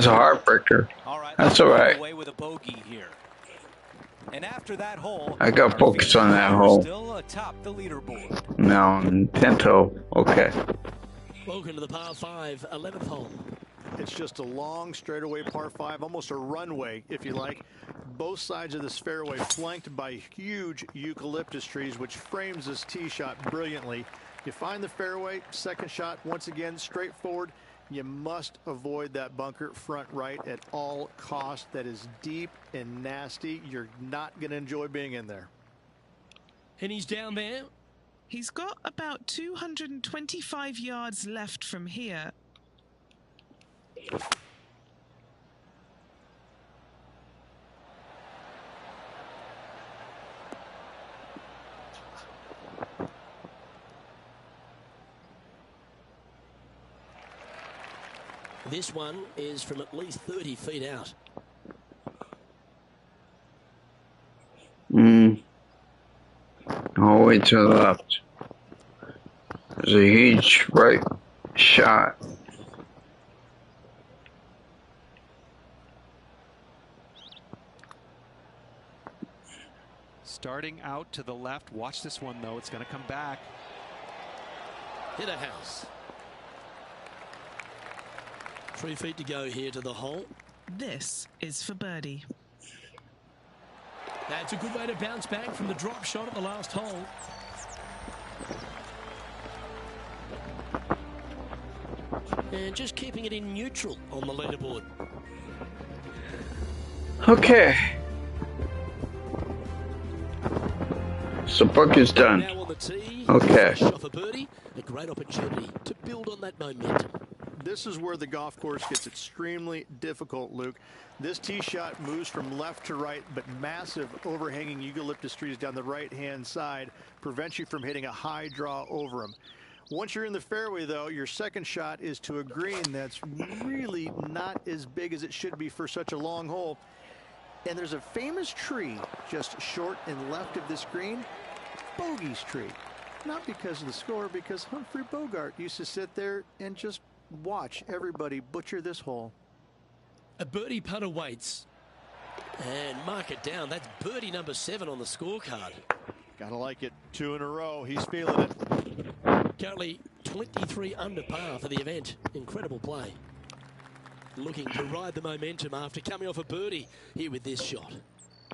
a heartbreaker. All right, that's all right. Away with a bogey here. And after that hole, I got focused on that hole. Still atop the leaderboard. No, 10th hole. Okay. Welcome to the par 5, 11th hole. It's just a long straightaway par 5, almost a runway, if you like. Both sides of this fairway flanked by huge eucalyptus trees, which frames this tee shot brilliantly. You find the fairway, second shot, once again, straightforward. You must avoid that bunker front right at all costs. That is deep and nasty. You're not going to enjoy being in there. And he's down there. He's got about 225 yards left from here. This one is from at least 30 feet out. All the way to the left. There's a huge right shot. Starting out to the left. Watch this one, though. It's going to come back. Hit a house. 3 feet to go here to the hole. This is for birdie. That's a good way to bounce back from the drop shot at the last hole. And just keeping it in neutral on the leaderboard. Okay. So Buck is done. Now on the tee, Okay. shot for birdie. A great opportunity to build on that momentum. This is where the golf course gets extremely difficult, Luke. This tee shot moves from left to right, but massive overhanging eucalyptus trees down the right-hand side prevents you from hitting a high draw over them. Once you're in the fairway, though, your second shot is to a green that's really not as big as it should be for such a long hole. And there's a famous tree just short and left of this green, Bogey's tree. Not because of the score, because Humphrey Bogart used to sit there and just watch everybody butcher this hole. A birdie putt awaits. And mark it down. That's birdie number 7 on the scorecard. Gotta like it. 2 in a row. He's feeling it. Currently 23 under par for the event. Incredible play. Looking to ride the momentum after coming off a birdie here with this shot.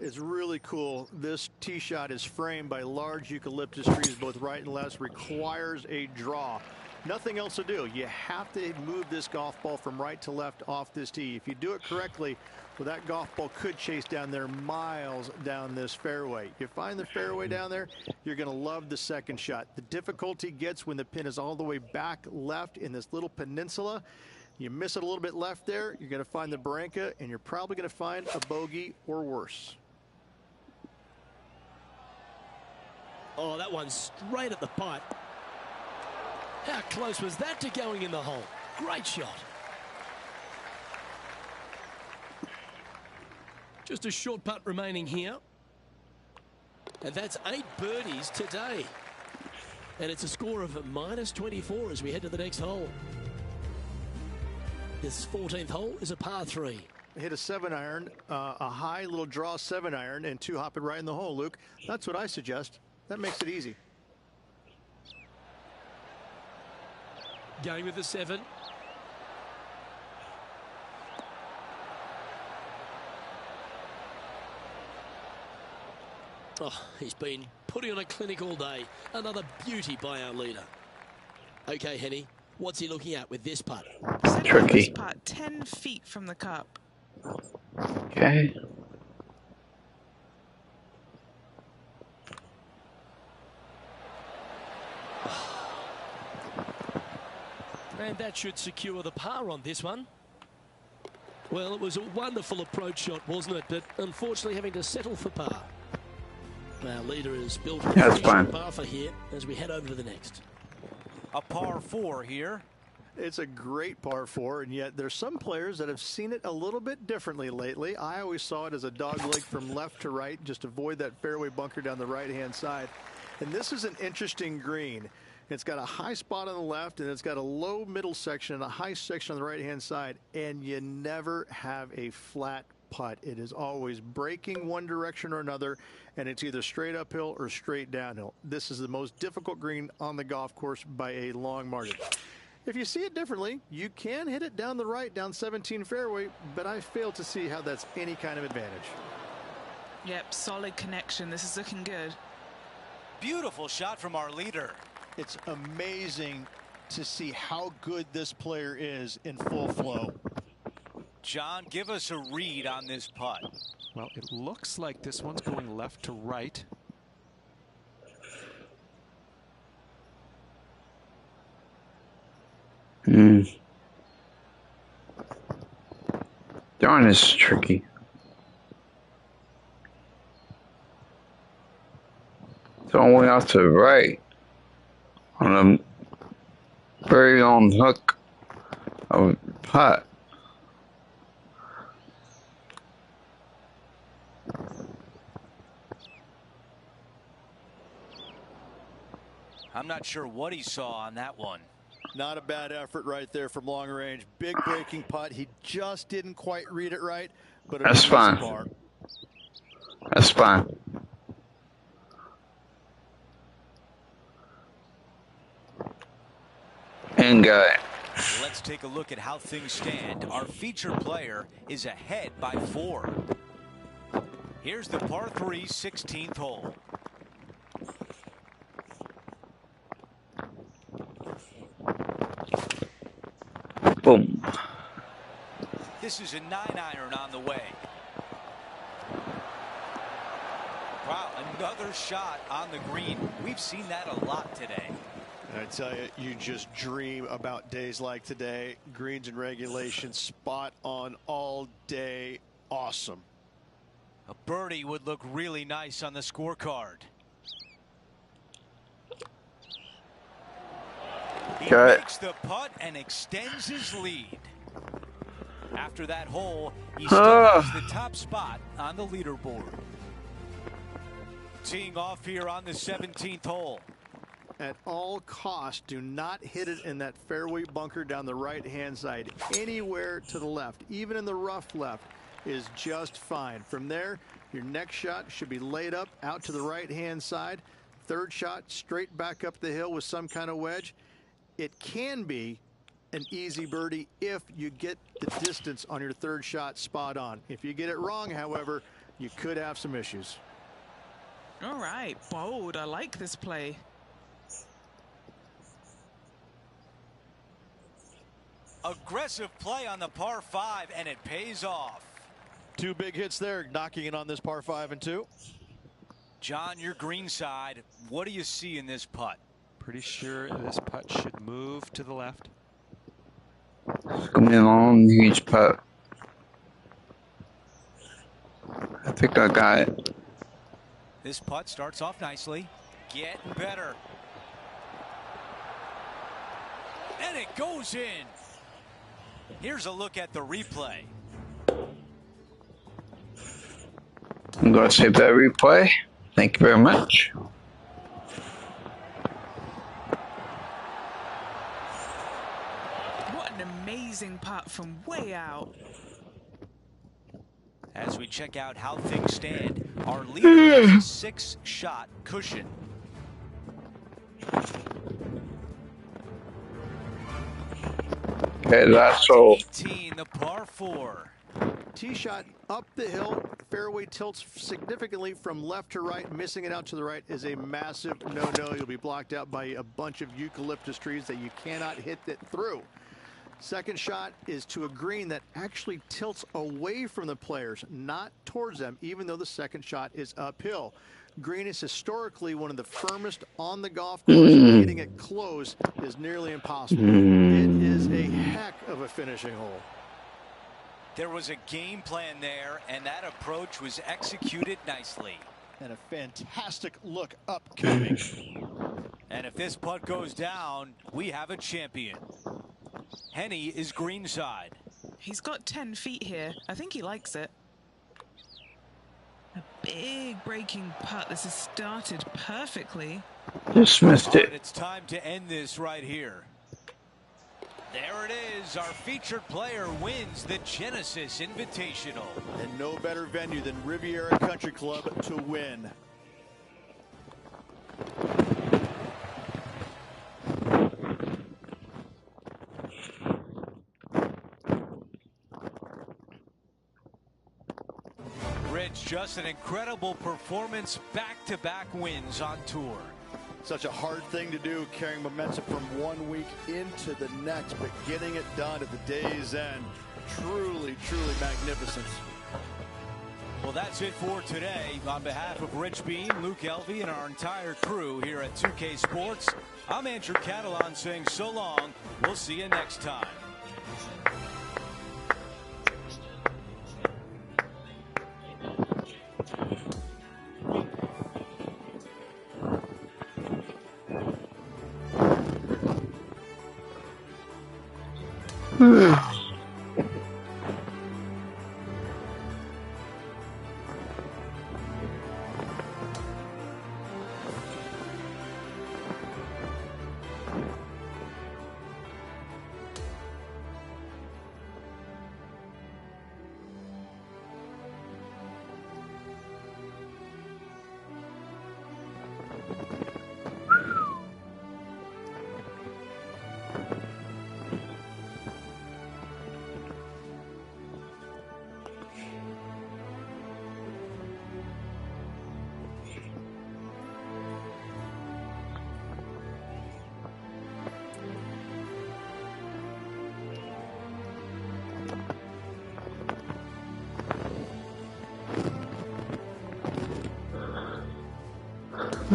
It's really cool. This tee shot is framed by large eucalyptus trees both right and left. Requires a draw. Nothing else to do. You have to move this golf ball from right to left off this tee. If you do it correctly, well, that golf ball could chase down there miles down this fairway. You find the fairway down there, you're going to love the second shot. The difficulty gets when the pin is all the way back left in this little peninsula. You miss it a little bit left there, you're going to find the barranca, and you're probably going to find a bogey or worse. Oh, that one's straight at the putt. How close was that to going in the hole? Great shot. Just a short putt remaining here. And that's 8 birdies today. And it's a score of -24 as we head to the next hole. This 14th hole is a par 3. Hit a 7-iron, a high little draw 7-iron, and 2 hop it right in the hole, Luke. That's what I suggest. That makes it easy. Going with the 7. Oh, he's been putting on a clinic all day. Another beauty by our leader. Okay, Henny, what's he looking at with this putt? Tricky. Putt 10 feet from the cup. Okay. And that should secure the par on this one. Well, it was a wonderful approach shot, wasn't it? But unfortunately having to settle for par. Our leader is built a That's fine. par for here as we head over to the next. A par 4 here. It's a great par 4, and yet there's some players that have seen it a little bit differently lately. I always saw it as a dog leg from left to right, just avoid that fairway bunker down the right-hand side. And this is an interesting green. It's got a high spot on the left, and it's got a low middle section and a high section on the right-hand side, and you never have a flat putt. It is always breaking one direction or another, and it's either straight uphill or straight downhill. This is the most difficult green on the golf course by a long margin. If you see it differently, you can hit it down the right, down 17 fairway, but I fail to see how that's any kind of advantage. Yep, solid connection. This is looking good. Beautiful shot from our leader. It's amazing to see how good this player is in full flow. John, give us a read on this putt. Well, it looks like this one's going left to right. Darn, this is tricky. It's all the way out to the right. On a very long hook of a putt. I'm not sure what he saw on that one. Not a bad effort right there from long range. Big breaking putt. He just didn't quite read it right, but That's fine. That's fine. And got it. Let's take a look at how things stand. Our featured player is ahead by 4. Here's the par 3 16th hole. Boom. This is a 9-iron on the way. Wow, another shot on the green. We've seen that a lot today. I tell you, you just dream about days like today. Greens and regulation, spot on all day. Awesome. A birdie would look really nice on the scorecard. He makes the putt and extends his lead. After that hole, he still has the top spot on the leaderboard. Teeing off here on the 17th hole. At all costs, do not hit it in that fairway bunker down the right-hand side. Anywhere to the left, even in the rough left, is just fine. From there, your next shot should be laid up out to the right-hand side. Third shot, straight back up the hill with some kind of wedge. It can be an easy birdie if you get the distance on your third shot spot on. If you get it wrong, however, you could have some issues. All right, bold. I like this play. Aggressive play on the par 5, and it pays off. 2 big hits there, knocking it on this par 5 and 2. John, your green side, what do you see in this putt? Pretty sure this putt should move to the left. It's gonna be a long, huge putt. I think I got it. This putt starts off nicely. Getting better. And it goes in. Here's a look at the replay. I'm gonna save that replay. Thank you very much. What an amazing putt from way out. As we check out how things stand, our leader has a 6-shot cushion. Okay, that's all. 18, the par 4. Tee shot up the hill. Fairway tilts significantly from left to right. Missing it out to the right is a massive no-no. You'll be blocked out by a bunch of eucalyptus trees that you cannot hit it through. Second shot is to a green that actually tilts away from the players, not towards them, even though the second shot is uphill. Green is historically one of the firmest on the golf course. Hitting it close is nearly impossible. It is a heck of a finishing hole. There was a game plan there, and that approach was executed nicely. And a fantastic look upcoming. And if this putt goes down, we have a champion. Henny is greenside. He's got 10 feet here. I think he likes it. A big breaking putt. This has started perfectly. Just missed it. It's time to end this right here. There it is. Our featured player wins the Genesis Invitational. And no better venue than Riviera Country Club to win. Rich, just an incredible performance. Back-to-back wins on tour. Such a hard thing to do, carrying momentum from one week into the next, but getting it done at the day's end. Truly, truly magnificent. Well, that's it for today. On behalf of Rich Beam, Luke Elvey, and our entire crew here at 2K Sports, I'm Andrew Catalan saying so long. We'll see you next time.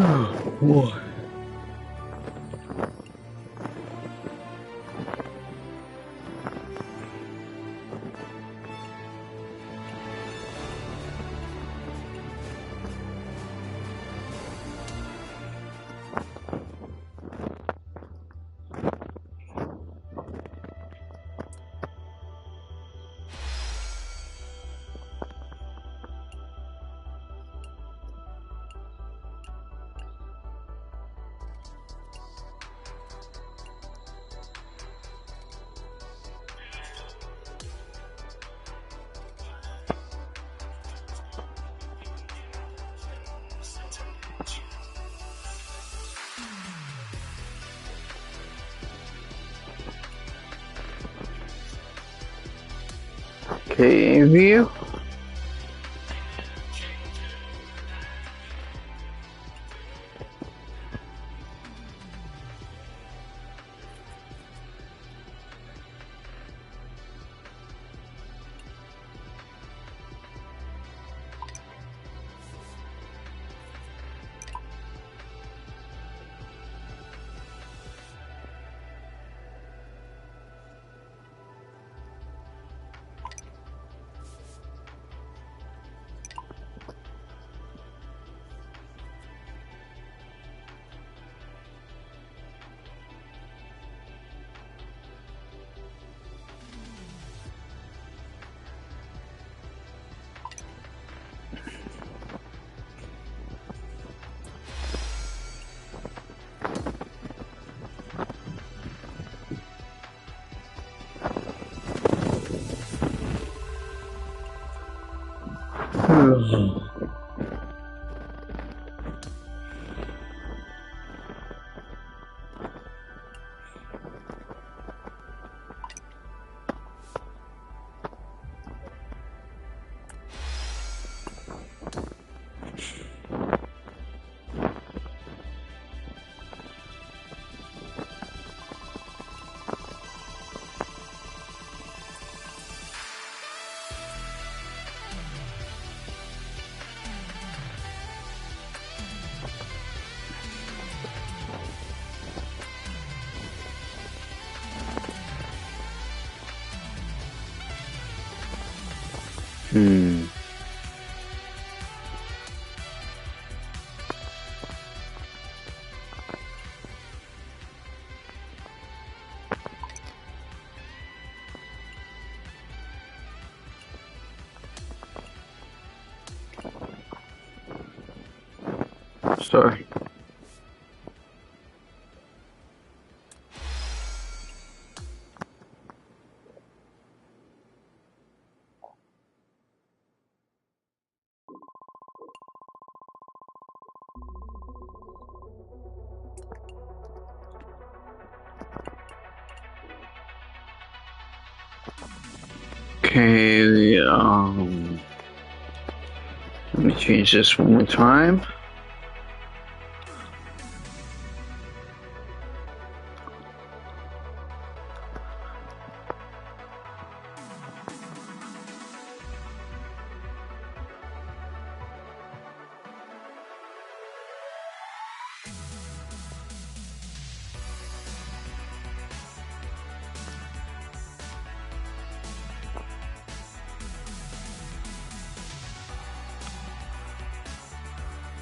Oh, boy. Okay, view. Sorry. Okay, let me change this one more time.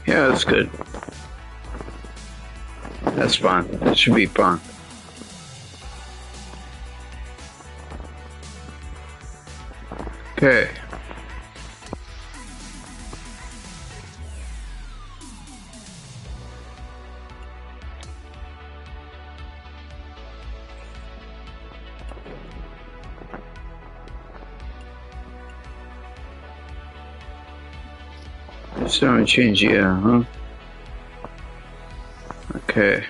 Yeah, that's good. That's fine. That should be fun. Okay. Still haven't changed yet, huh? Okay.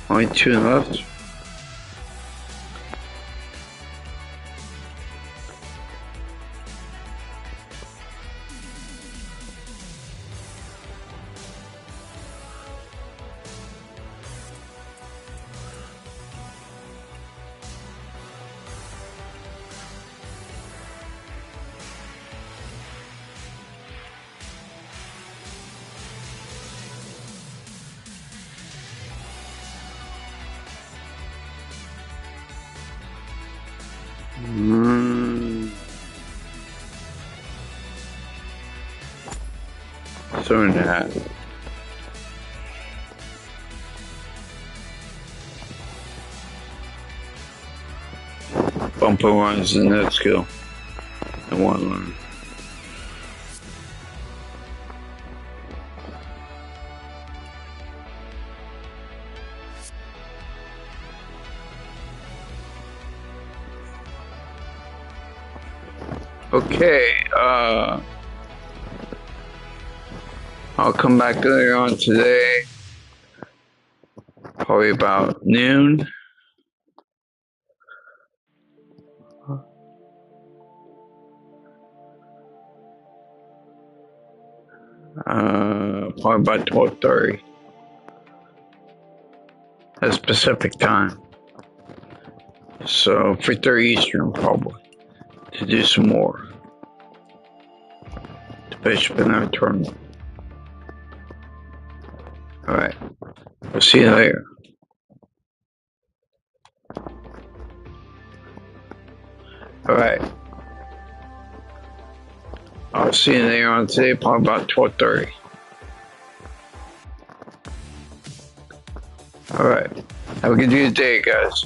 Only two left. Soon that. Bumper runs the net skill. And one learn. Okay, I'll come back later on today, probably about noon. Probably about 12:30. That's Pacific time. So 3:30 Eastern probably. To do some more. The Bishop and our tournament. Alright. We'll see you later. Alright. I'll see you later on today, probably about 12:30. Alright. Have a good day, guys.